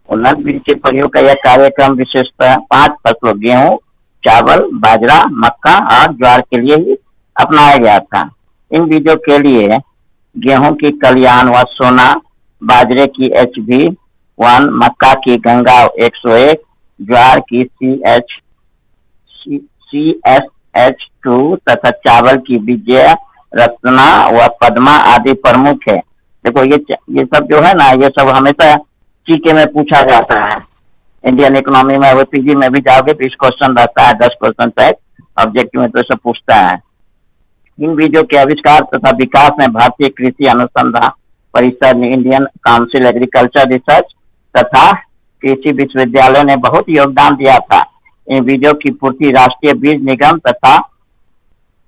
Speaker 6: उन्नत बीज के प्रयोग का यह कार्यक्रम विशेषतः 5 फसलों गेहूं, चावल, बाजरा, मक्का और ज्वार के लिए ही अपनाया गया था। इन बीजों के लिए गेहूं की कल्याण व सोना, बाजरे की HB1, मक्का की गंगा 101, ज्वार की CSH2 तथा चावल की विजय रत्ना व पद्मा आदि प्रमुख है। देखो ये सब जो है ना, ये सब हमेशा जीके में पूछा जाता है। इंडियन इकोनॉमी में वो पीजी में भी जाओगे 20 क्वेश्चन रहता है, 10 क्वेश्चन तक ऑब्जेक्टिव में तो सब पूछता है। इन बीजों के आविष्कार तथा विकास में भारतीय कृषि अनुसंधान परिषद ने, इंडियन काउंसिल एग्रीकल्चर रिसर्च तथा कृषि विश्वविद्यालय ने बहुत योगदान दिया था। इन बीजों की पूर्ति राष्ट्रीय बीज निगम तथा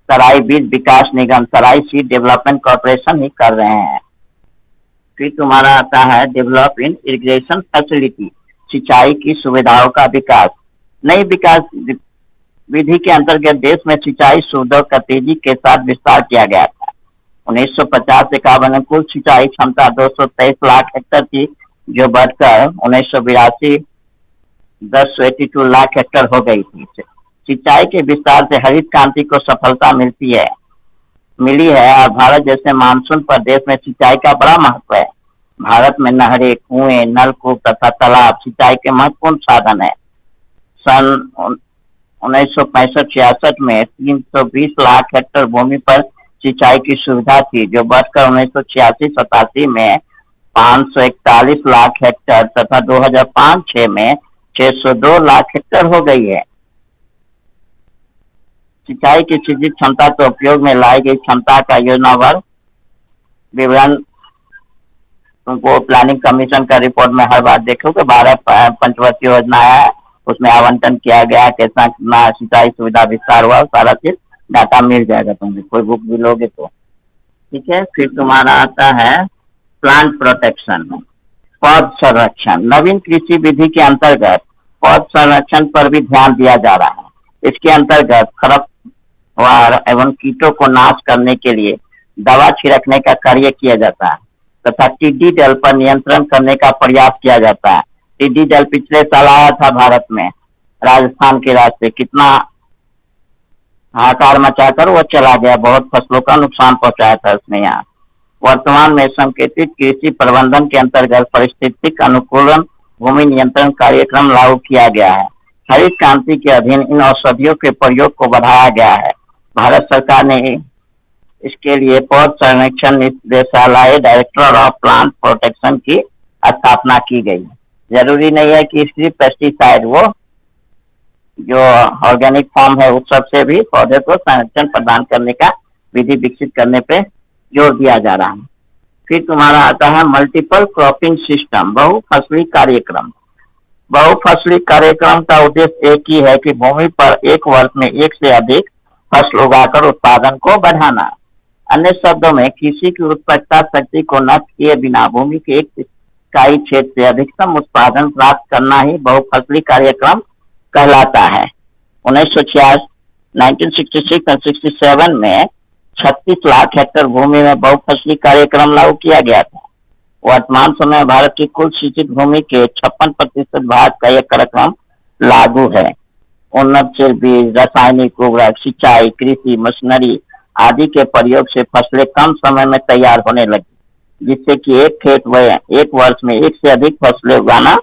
Speaker 6: सराई बीज विकास निगम, सराई सीड डेवलपमेंट कॉर्पोरेशन ही कर रहे हैं। फिर तुम्हारा आता है डेवलप इन इरिगेशन फैसिलिटी, सिंचाई की सुविधाओं का विकास। नई विकास विधि के अंतर्गत देश में सिंचाई सुविधाओं का तेजी के साथ विस्तार किया गया था। 1950-51 में कुल सिंचाई क्षमता 223 लाख हेक्टेयर थी, जो बढ़कर 1982 182 लाख हेक्टेयर हो गई थी। सिंचाई के विस्तार से हरित क्रांति को सफलता मिली है और भारत जैसे मानसून प्रदेश में सिंचाई का बड़ा महत्व है। भारत में नहरें, कुएं, नलकूप तथा तालाब सिंचाई के महत्वपूर्ण साधन है। सन 1965-66 में 320 लाख हेक्टेयर भूमि पर सिंचाई की सुविधा थी, जो बढ़कर 1986-87 में 541 लाख हेक्टेयर तथा 2005-06 में 602 लाख हेक्टेयर हो गई है। सिंचाई की सृजित क्षमता तो उपयोग में लाई गई क्षमता का योजनावार विवरण तुमको प्लानिंग कमीशन का रिपोर्ट में हर बार देखोगे। 12 पंचवर्षीय योजना है, उसमें आवंटन किया गया, कैसा कितना सिंचाई सुविधा विस्तार हुआ, सारा चीज डाटा मिल जाएगा तुमको, कोई बुक भी लोगे तो। ठीक है। फिर तुम्हारा आता है प्लांट प्रोटेक्शन, पौध संरक्षण। नवीन कृषि विधि के अंतर्गत पौध संरक्षण पर भी ध्यान दिया जा रहा है। इसके अंतर्गत खरपतवार एवं कीटों को नाश करने के लिए दवा छिड़कने का कार्य किया जाता है तथा टिड्डी दल पर नियंत्रण करने का प्रयास किया जाता है। टिड्डी दल पिछले साल आया था भारत में, राजस्थान के रास्ते, कितना हाहाकार मचाकर वो चला गया, बहुत फसलों का नुकसान पहुंचाया था उसने यहाँ। वर्तमान में संकेतित कृषि प्रबंधन के अंतर्गत पारिस्थितिक अनुकूलन भूमि नियंत्रण कार्यक्रम लागू किया गया है। हरित क्रांति के अधीन इन औषधियों के प्रयोग को बढ़ाया गया है। भारत सरकार ने इसके लिए पौध संरक्षण निदेशालय, डायरेक्टर ऑफ प्लांट प्रोटेक्शन की स्थापना की गई। जरूरी नहीं है कि सिर्फ पेस्टिसाइड, वो जो ऑर्गेनिक फॉर्म है उस सब से भी पौधे को संरक्षण प्रदान करने का विधि विकसित करने पे जोर दिया जा रहा है। फिर तुम्हारा आता है मल्टीपल क्रॉपिंग सिस्टम, बहुफसली कार्यक्रम। बहुफसली कार्यक्रम का उद्देश्य एक ही है कि भूमि पर एक वर्ष में एक से अधिक फसल उगाकर उत्पादन को बढ़ाना। अन्य शब्दों में कृषि की उत्पादकता शक्ति को नष्ट किए बिना भूमि के एक इकाई क्षेत्र से अधिकतम उत्पादन प्राप्त करना ही बहुफसली कार्यक्रम कहलाता है। 1966 और 67 में 36 लाख हेक्टेयर भूमि में बहुफसली कार्यक्रम लागू किया गया था। वर्तमान समय भारत की कुल सिंचित भूमि के 56% भाग का यह कार्यक्रम लागू है। उन्नतशील बीज, रासायनिक उर्वरक, सिंचाई, कृषि मशीनरी आदि के प्रयोग से फसलें कम समय में तैयार होने लगी, जिससे कि एक वर्ष में एक से अधिक फसलें उगाना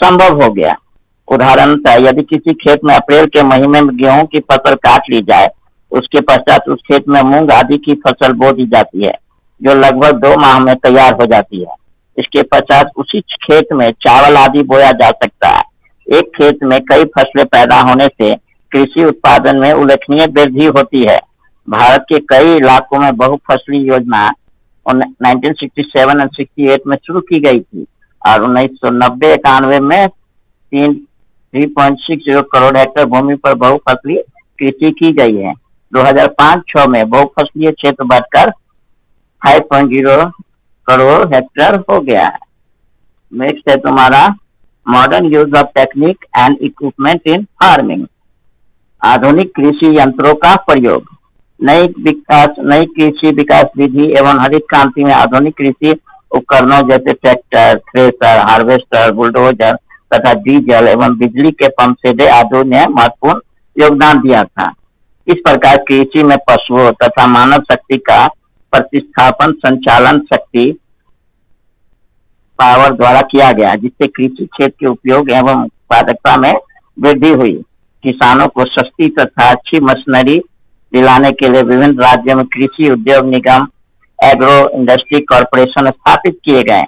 Speaker 6: संभव हो गया। उदाहरणतः यदि किसी खेत में अप्रैल के महीने में गेहूं की फसल काट ली जाए, उसके पश्चात उस खेत में मूंग आदि की फसल बो दी जाती है, जो लगभग 2 माह में तैयार हो जाती है। इसके पश्चात उसी खेत में चावल आदि बोया जा सकता है। एक खेत में कई फसलें पैदा होने से कृषि उत्पादन में उल्लेखनीय वृद्धि होती है। भारत के कई इलाकों में बहुफसली योजना 1967 और 68 में शुरू की गई थी और 1990-91 में 3.60 करोड़ हेक्टेयर भूमि पर बहुफसली कृषि की गई है। 2005-06 में बहुफसलीय क्षेत्र बढ़कर 5.0 करोड़ हेक्टेयर हो गया है। नेक्स्ट है तुम्हारा modern use of technique and equipment in farming, आधुनिक कृषि यंत्रों का प्रयोग। नई कृषि विकास विधि एवं हरित क्रांति में आधुनिक कृषि उपकरणों जैसे ट्रैक्टर, थ्रेसर, हार्वेस्टर, बुलडोजर तथा डीजल एवं बिजली के पंप सेट आदि ने महत्वपूर्ण योगदान दिया था। इस प्रकार कृषि में पशुओं तथा मानव शक्ति का प्रतिस्थापन संचालन शक्ति पावर द्वारा किया गया, जिससे कृषि क्षेत्र के उपयोग एवं उत्पादकता में वृद्धि हुई। किसानों को सस्ती तथा अच्छी मशीनरी दिलाने के लिए विभिन्न राज्यों में कृषि उद्योग निगम एग्रो इंडस्ट्री कॉरपोरेशन स्थापित किए गए।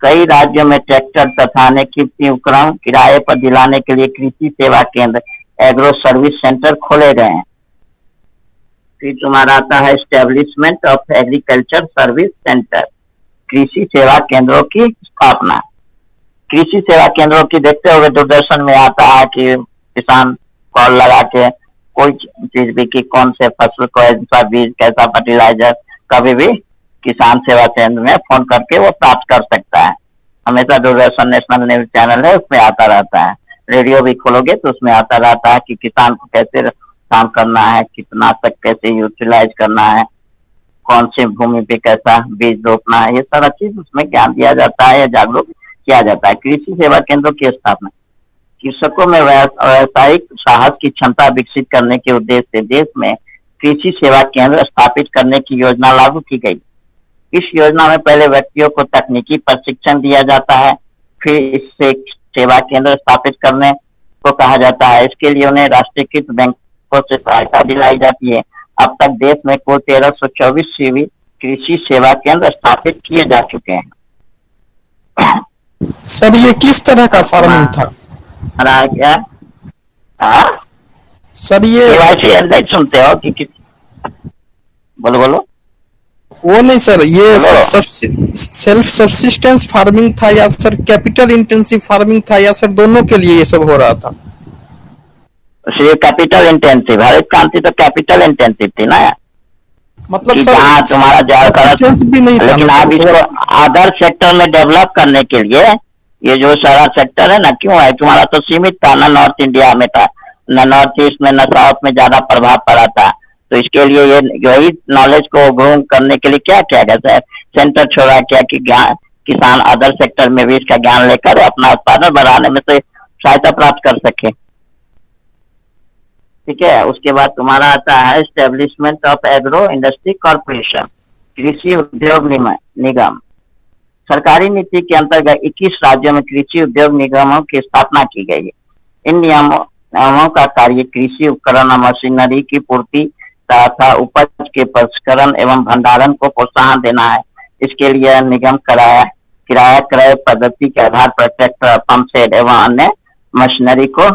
Speaker 6: कई राज्यों में ट्रैक्टर तथा अन्य कृषि उपकरण किराए पर दिलाने के लिए कृषि सेवा केंद्र एग्रो सर्विस सेंटर खोले गए हैं। फिर तुम्हारा आता है establishment of agriculture service centre, कृषि सेवा केंद्रों की स्थापना। कृषि सेवा केंद्रों की देखते हुए दूरदर्शन में आता है कि किसान कॉल लगा के कोई चीज भी कि कौन से फसल को ऐसा बीज कैसा फर्टिलाइजर कभी भी किसान सेवा केंद्र में फोन करके वो प्राप्त कर सकता है। हमेशा दूरदर्शन नेशनल न्यूज चैनल है उसमें आता रहता है। रेडियो भी खोलोगे तो उसमें आता रहता है कि किसान को कैसे काम करना है, कीटनाशक कैसे यूटिलाइज करना है, कौन सी भूमि पे कैसा बीज रोपना है, ये सारा चीज उसमें ज्ञान दिया जाता है या जागरूक किया जाता है। कृषि सेवा केंद्रों की स्थापना कृषकों में व्यावसायिक साहस की क्षमता विकसित करने के उद्देश्य से देश में कृषि सेवा केंद्र स्थापित करने की योजना लागू की गई। इस योजना में पहले व्यक्तियों को तकनीकी प्रशिक्षण दिया जाता है, फिर इससे सेवा केंद्र स्थापित करने को कहा जाता है। इसके लिए उन्हें राष्ट्रीयकृत बैंकों से सहायता दिलाई जाती है। अब तक देश में कुल 1324 कृषि सेवा केंद्र स्थापित किए जा चुके हैं।
Speaker 3: सर ये किस तरह का फार्मिंग था?
Speaker 6: क्या
Speaker 3: सर ये
Speaker 6: KYC सुनते हो कि बोलो बोलो।
Speaker 3: वो नहीं सर, ये सेल्फ सब्सिस्टेंस फार्मिंग था या सर कैपिटल इंटेंसिव फार्मिंग था या सर दोनों के लिए ये सब हो रहा था?
Speaker 6: ये कैपिटल इंटेंसिव, हरित क्रांति तो कैपिटल इंटेंसिव थी ना,
Speaker 3: मतलब
Speaker 6: जहाँ तुम्हारा ज्यादा
Speaker 3: भी नहीं था।
Speaker 6: लेकिन आप इसको अदर सेक्टर में डेवलप करने के लिए ये जो सारा सेक्टर है ना, क्यों है, तुम्हारा तो सीमित था ना, नॉर्थ इंडिया में था ना, नॉर्थ ईस्ट में ना, साउथ में ज्यादा प्रभाव पड़ा था। तो इसके लिए ये वही नॉलेज को ग्रो करने के लिए क्या किया गया, सेंटर छोड़ा क्या कि किसान अदर सेक्टर में भी इसका ज्ञान लेकर अपना उत्पादन बढ़ाने में से सहायता प्राप्त कर सके। ठीक है। उसके बाद तुम्हारा आता है establishment of agro industry corporation, कृषि उद्योग निगम। सरकारी नीति के अंतर्गत 21 राज्यों में कृषि उद्योग निगमों की स्थापना की गई है। इन नियमों का कार्य कृषि उपकरण और मशीनरी की पूर्ति तथा उपज के प्रसंस्करण एवं भंडारण को प्रोत्साहन देना है। इसके लिए निगम किराया क्रय पद्धति के आधार पर ट्रैक्टर, पंप सेट एवं अन्य मशीनरी को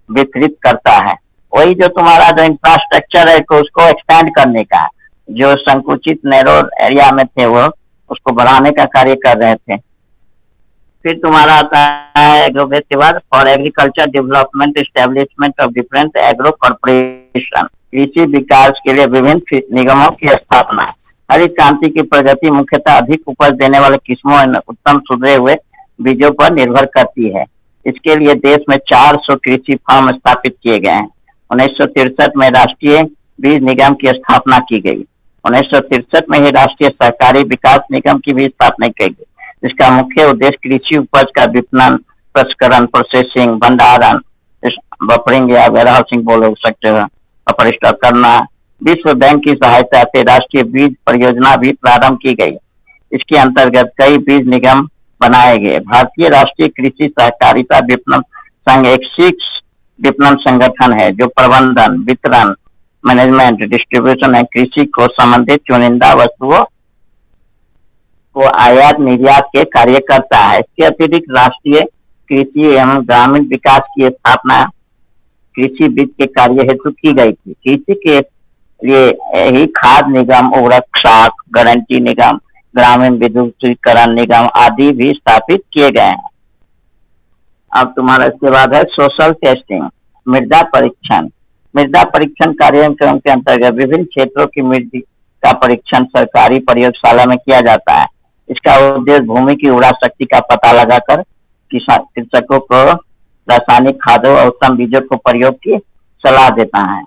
Speaker 6: वितरित करता है। वही जो तुम्हारा जो इंफ्रास्ट्रक्चर है को उसको एक्सपेंड करने का, जो संकुचित नैरो एरिया में थे वो उसको बढ़ाने का कार्य कर रहे थे। फिर तुम्हारा आता है एग्रो के बाद for agriculture development establishment of different agro corporation, कृषि विकास के लिए विभिन्न निगमों की स्थापना। हरित क्रांति की प्रगति मुख्यतः अधिक उपज देने वाले किस्मों और उत्तम सुधरे हुए बीजों पर निर्भर करती है। इसके लिए देश में 400 कृषि फार्म स्थापित किए गए हैं। 1963 में राष्ट्रीय बीज निगम की स्थापना की गई। 1963 में ही राष्ट्रीय सहकारी विकास निगम की भी स्थापना की गई, जिसका मुख्य उद्देश्य कृषि उपज का विपणन, प्रसंस्करण, प्रोसेसिंग, भंडारण, बफरिंग या वेयर हाउसिंग बोल सकते हो, और स्टॉक करना। विश्व बैंक की सहायता से राष्ट्रीय बीज परियोजना भी प्रारंभ की गई। इसके अंतर्गत कई बीज निगम बनाए गए। भारतीय राष्ट्रीय कृषि सहकारिता विपणन संघ एक शीर्ष विपणन संगठन है जो प्रबंधन, वितरण, मैनेजमेंट, डिस्ट्रीब्यूशन एवं कृषि को संबंधित चुनिंदा वस्तुओं को आयात निर्यात के कार्य करता है। इसके अतिरिक्त राष्ट्रीय कृषि एवं ग्रामीण विकास की स्थापना कृषि वित्त के कार्य हेतु की गई थी। कृषि के लिए ही खाद निगम, उर्वरक शाख गारंटी निगम, ग्रामीण विद्युतीकरण निगम आदि भी स्थापित किए गए हैं। अब तुम्हारा इसके बाद है सोशल टेस्टिंग, मृदा परीक्षण। मृदा परीक्षण कार्यक्रम के अंतर्गत विभिन्न क्षेत्रों की मृदा का परीक्षण सरकारी प्रयोगशाला में किया जाता है। इसका उद्देश्य भूमि की उर्वरा शक्ति का पता लगाकर कृषकों को रासायनिक खादों और उत्तम बीजों को प्रयोग की सलाह देता है।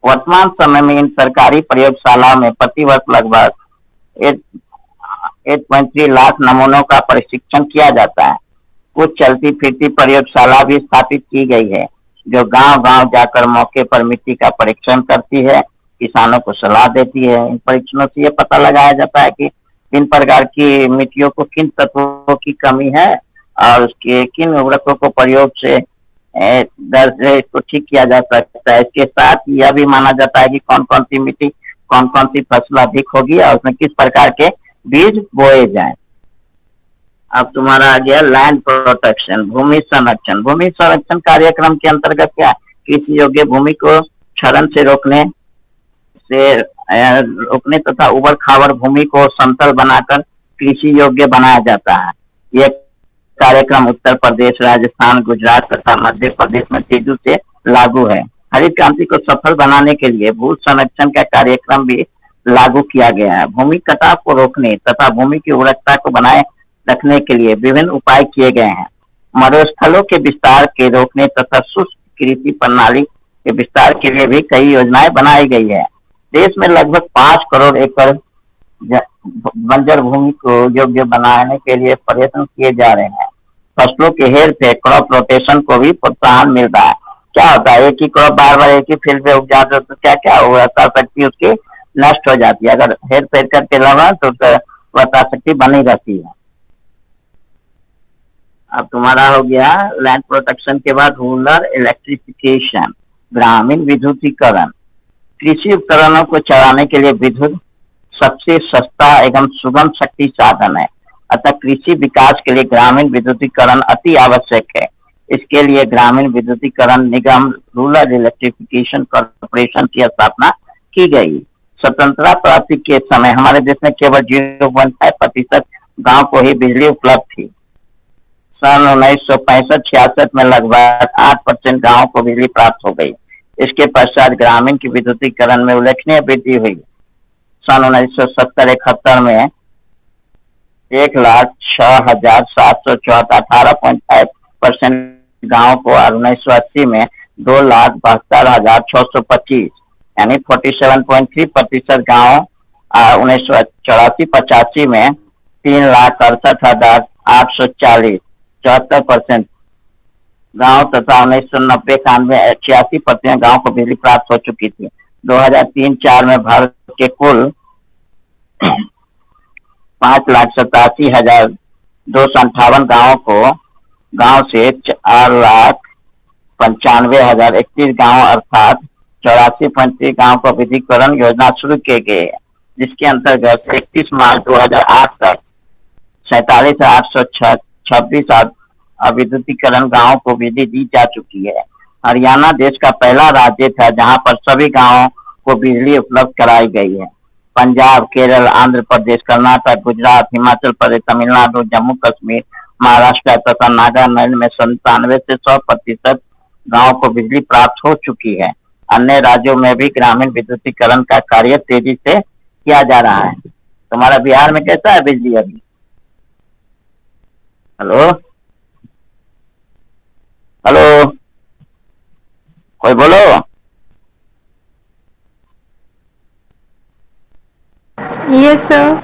Speaker 6: वर्तमान समय में इन सरकारी प्रयोगशालाओं में प्रति वर्ष लगभग 8.3 लाख नमूनों का प्रशिक्षण किया जाता है। कुछ चलती फिरती प्रयोगशाला भी स्थापित की गई है जो गांव-गांव जाकर मौके पर मिट्टी का परीक्षण करती है, किसानों को सलाह देती है। इन परीक्षणों से ये पता लगाया जाता है कि किन प्रकार की मिट्टियों को किन तत्वों की कमी है और उसके किन उर्वरकों को प्रयोग से दर से इसको ठीक किया जा सकता है। इसके साथ यह भी माना जाता है कि कौन कौन सी मिट्टी, कौन कौन सी फसल अधिक होगी और उसमें किस प्रकार के बीज बोए जाएं। अब तुम्हारा आ गया लैंड प्रोटेक्शन, भूमि संरक्षण। भूमि संरक्षण कार्यक्रम के अंतर्गत क्या, कृषि योग्य भूमि को क्षरण से रोकने तथा उबड़ खाबड़ भूमि को समतल बनाकर कृषि योग्य बनाया जाता है। यह कार्यक्रम उत्तर प्रदेश, राजस्थान, गुजरात तथा मध्य प्रदेश में तेजी से लागू है। हरित क्रांति को सफल बनाने के लिए भू संरक्षण का कार्यक्रम भी लागू किया गया है। भूमि कटाव को रोकने तथा भूमि की उर्वरकता को बनाए रखने के लिए विभिन्न उपाय किए गए हैं। मरुस्थलों के विस्तार के रोकने तथा शुष्क कृषि प्रणाली के विस्तार के लिए भी कई योजनाएं बनाई गई है। देश में लगभग 5 करोड़ एकड़ बंजर भूमि को योग्य बनाने के लिए प्रयत्न किए जा रहे हैं। फसलों के हेर फेर, क्रॉप रोटेशन को भी प्रोत्साहन मिल रहा है। क्या होता है, एक ही क्रॉप बार बार एक ही फील्ड पे उपजा दो तो क्या क्या होगा, शक्ति उसकी नष्ट हो जाती है। अगर हेर फेर करके लगा तो वह शक्ति बनी रहती है। अब तुम्हारा हो गया लैंड प्रोटेक्शन के बाद रूरल इलेक्ट्रिफिकेशन, ग्रामीण विद्युतीकरण। कृषि उपकरणों को चलाने के लिए विद्युत सबसे सस्ता एवं सुगम शक्ति साधन है, अतः कृषि विकास के लिए ग्रामीण विद्युतीकरण अति आवश्यक है। इसके लिए ग्रामीण विद्युतीकरण निगम रूरल इलेक्ट्रिफिकेशन कॉर्पोरेशन की स्थापना की गई। स्वतंत्रता प्राप्ति के समय हमारे देश में केवल 0.5% गाँव को ही बिजली उपलब्ध थी। सन 1965-66 में लगभग 8% गाँव को बिजली प्राप्त हो गई। इसके पश्चात ग्रामीण की विद्युतीकरण में उल्लेखनीय वृद्धि हुई। सन 1970-71 में 1,06,774 18.5% गाँव को और 1980 में 2,72,625 यानी 47.3% गाँव, 1984-85 में 3,68,840 74% गांव तथा 1990-91-86% गांव को बिजली प्राप्त हो चुकी थी। 2003-04 में भारत के कुल 5,87,258 गांव से 4,95,031 गांव अर्थात 84.3 गांव को विद्युतीकरण योजना शुरू की गई है, जिसके अंतर्गत 31 मार्च 2008 तक 47,826 विद्युतीकरण गांवों को बिजली दी जा चुकी है। हरियाणा देश का पहला राज्य था जहां पर सभी गांवों को बिजली उपलब्ध कराई गई है। पंजाब, केरल, आंध्र प्रदेश, कर्नाटक, गुजरात, हिमाचल प्रदेश, तमिलनाडु, जम्मू कश्मीर, महाराष्ट्र तथा नागालैंड में 97 से 100% गांवों को बिजली प्राप्त हो चुकी है। अन्य राज्यों में भी ग्रामीण विद्युतीकरण का कार्य तेजी से किया जा रहा है। तुम्हारा बिहार में कैसा है बिजली अभी? हेलो हेलो, कोई बोलो।
Speaker 5: Yes sir.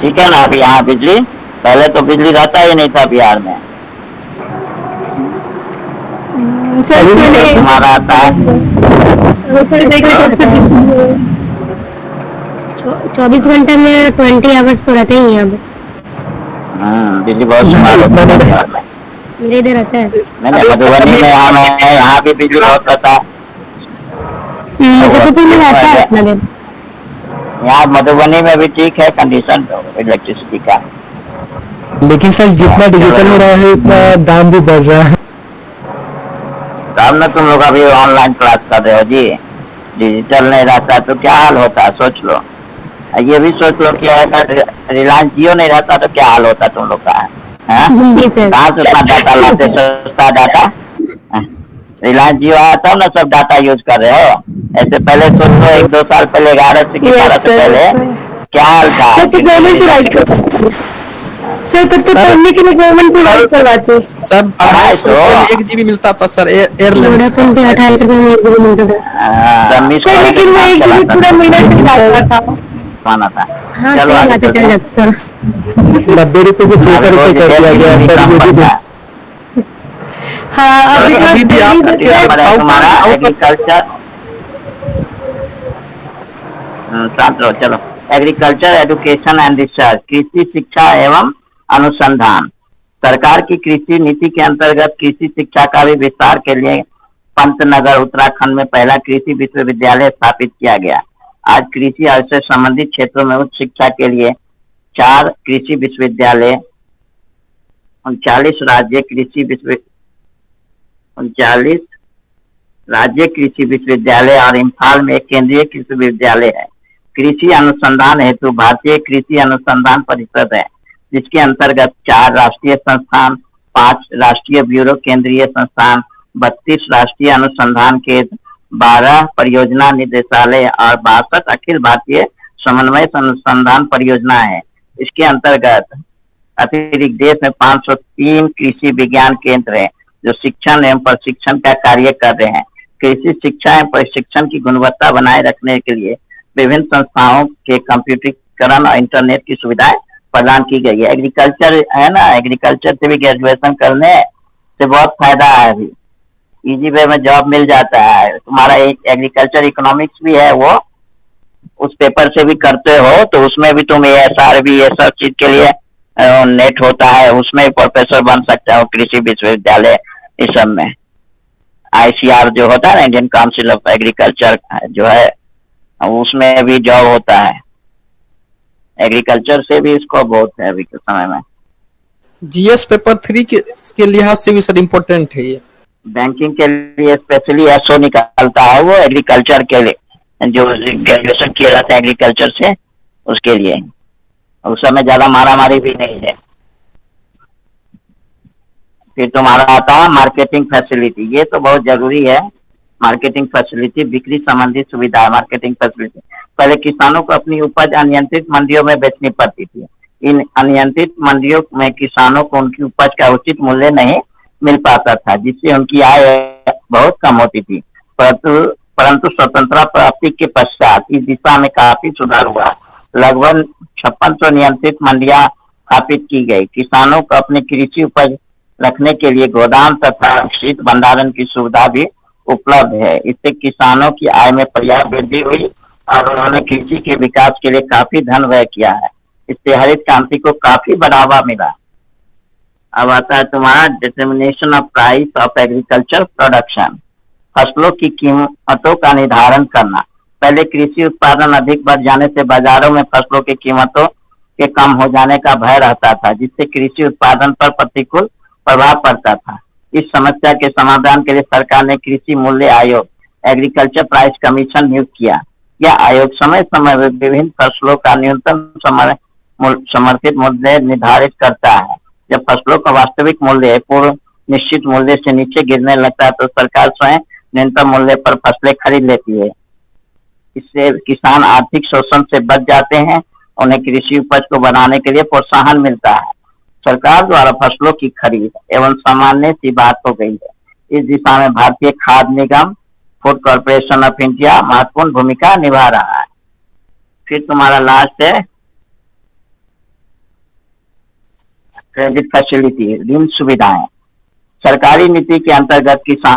Speaker 6: ठीक है ना, अभी यहाँ बिजली, पहले तो बिजली रहता ही नहीं था बिहार में।
Speaker 5: सर
Speaker 6: तुम्हारा आता है?
Speaker 5: सर देखिए सबसे 24 घंटे में 20 आवर्स तो रहते ही यहाँ पे।
Speaker 6: बिजली बहुत सुधार होता है बिहार में।
Speaker 5: मेरे इधर रहता है।
Speaker 6: नहीं, मधुबनी में यहाँ भी बिजली बहुत रहता है।
Speaker 5: मुजफ्फरपुर में रहता है अपना दिन।
Speaker 6: यहाँ मधुबनी में भी ठीक है कंडीशन इलेक्ट्रिसिटी का,
Speaker 4: लेकिन सर जितना डिजिटल हो रहा है उतना दाम भी बढ़ रहा है।
Speaker 6: तब ना तुम लोग अभी ऑनलाइन क्लास कर रहे हो जी। डिजिटल नहीं रहता तो क्या हाल होता, सोच लो। ये भी सोच लो कि अगर रिलायंस जियो नहीं रहता तो क्या हाल होता तुम लोग का। कहाँ से उतना डाटा लाते, सस्ता डाटा। रिलायंस जियो आया था ना, सब डाटा यूज कर रहे हो। ऐसे पहले सोच लो 1-2 साल पहले 11 से 12 से पहले क्या हाल था।
Speaker 5: सर तो गवर्नमेंट प्रोवाइड करवाते
Speaker 3: सर 28 रुपए में 1 GB मिलता था सर, एयरलाइन
Speaker 5: 28 रुपए में 1 GB मिलता था। लेकिन वो 1 GB पूरा महीना चलता था।
Speaker 6: माना था।
Speaker 5: हाँ
Speaker 6: चलो
Speaker 5: चल
Speaker 6: आगे
Speaker 5: जाता था।
Speaker 4: 90 रुपए से 600 रुपए कर दिया गया है।
Speaker 5: हाँ अभी
Speaker 3: भी आप
Speaker 6: तुम्हारा एग्रीकल्चर, शांत रहो। चलो, एग्रीकल्चर एजुकेशन एंड रिसर्च, कृषि शिक्षा एवं अनुसंधान। सरकार की कृषि नीति के अंतर्गत कृषि शिक्षा का भी विस्तार के लिए पंतनगर उत्तराखंड में पहला कृषि विश्वविद्यालय स्थापित किया गया। आज कृषि और इससे संबंधित क्षेत्रों में उच्च शिक्षा के लिए 4 कृषि विश्वविद्यालय, 39 राज्य कृषि विश्वविद्यालय और इम्फाल में एक केंद्रीय कृषि विश्वविद्यालय है। कृषि अनुसंधान हेतु भारतीय कृषि अनुसंधान परिषद है, जिसके अंतर्गत 4 राष्ट्रीय संस्थान, 5 राष्ट्रीय ब्यूरो केंद्रीय संस्थान, 32 राष्ट्रीय अनुसंधान केंद्र, 12 परियोजना निदेशालय और 62 अखिल भारतीय समन्वय अनुसंधान परियोजना है। इसके अंतर्गत अतिरिक्त देश में 503 कृषि विज्ञान केंद्र है, जो शिक्षण एवं प्रशिक्षण का कार्य कर रहे हैं। कृषि शिक्षा एवं प्रशिक्षण की गुणवत्ता बनाए रखने के लिए विभिन्न संस्थाओं के कंप्यूटरीकरण और इंटरनेट की सुविधाएं प्रदान की गई है। एग्रीकल्चर है ना, एग्रीकल्चर से भी ग्रेजुएशन करने से बहुत फायदा है। अभी इजी वे में जॉब मिल जाता है। तुम्हारा एग्रीकल्चर इकोनॉमिक्स भी है, वो उस पेपर से भी करते हो तो उसमें भी तुम ASR भी ये सब चीज के लिए नेट होता है, उसमें प्रोफेसर बन सकते हो कृषि विश्वविद्यालय इस सब में। ICR जो होता है ना, इंडियन काउंसिल ऑफ एग्रीकल्चर जो है, उसमें भी जॉब होता है। एग्रीकल्चर से भी इसको बहुत है अभी के समय में।
Speaker 3: GS पेपर 3 के लिहाज से भी सर इम्पोर्टेंट है ये।
Speaker 6: बैंकिंग के लिए स्पेशली SO निकालता है वो एग्रीकल्चर के लिए, जो ग्रेजुएशन किया जाता है एग्रीकल्चर से, उसके लिए। उस समय ज्यादा मारामारी भी नहीं है। फिर तुम्हारा आता है मार्केटिंग फैसिलिटी, ये तो बहुत जरूरी है। मार्केटिंग फैसिलिटी, बिक्री संबंधी सुविधा। मार्केटिंग फैसिलिटी, पहले किसानों को अपनी उपज अनियंत्रित मंडियों में बेचनी पड़ती थी। इन अनियंत्रित मंडियों में किसानों को उनकी उपज का उचित मूल्य नहीं मिल पाता था, जिससे उनकी आय बहुत कम होती थी। परंतु स्वतंत्रता प्राप्ति के पश्चात इस दिशा में काफी सुधार हुआ। लगभग 5600 नियंत्रित मंडियां स्थापित की गई। किसानों को अपनी कृषि उपज रखने के लिए गोदाम तथा शीत भंडारण की सुविधा भी उपलब्ध है। इससे किसानों की आय में पर्याप्त वृद्धि हुई और उन्होंने कृषि के विकास के लिए काफी धन व्यय किया है। इससे हरित क्रांति को काफी बढ़ावा मिला। अब आता है तुम्हारा determination of price of agriculture production. फसलों की कीमतों का निर्धारण करना। पहले कृषि उत्पादन अधिक बढ़ जाने से बाजारों में फसलों की कीमतों के कम हो जाने का भय रहता था, जिससे कृषि उत्पादन पर प्रतिकूल प्रभाव पड़ता था। इस समस्या के समाधान के लिए सरकार ने कृषि मूल्य आयोग, एग्रीकल्चर प्राइस कमीशन नियुक्त किया। यह आयोग समय समय पर विभिन्न फसलों का न्यूनतम समर्थित मूल्य निर्धारित करता है। जब फसलों का वास्तविक मूल्य पूर्व निश्चित मूल्य से नीचे गिरने लगता है तो सरकार स्वयं न्यूनतम मूल्य पर फसलें खरीद लेती है। इससे किसान आर्थिक शोषण से बच जाते हैं, उन्हें कृषि उपज को बनाने के लिए प्रोत्साहन मिलता है। सरकार द्वारा फसलों की खरीद एवं सामान्य सी बात हो गई है। इस दिशा में भारतीय खाद्य निगम, फूड कॉर्पोरेशन ऑफ इंडिया महत्वपूर्ण भूमिका निभा रहा है। फिर तुम्हारा लास्ट है क्रेडिट फैसिलिटी, ऋण सुविधाएं। सरकारी नीति के अंतर्गत किसान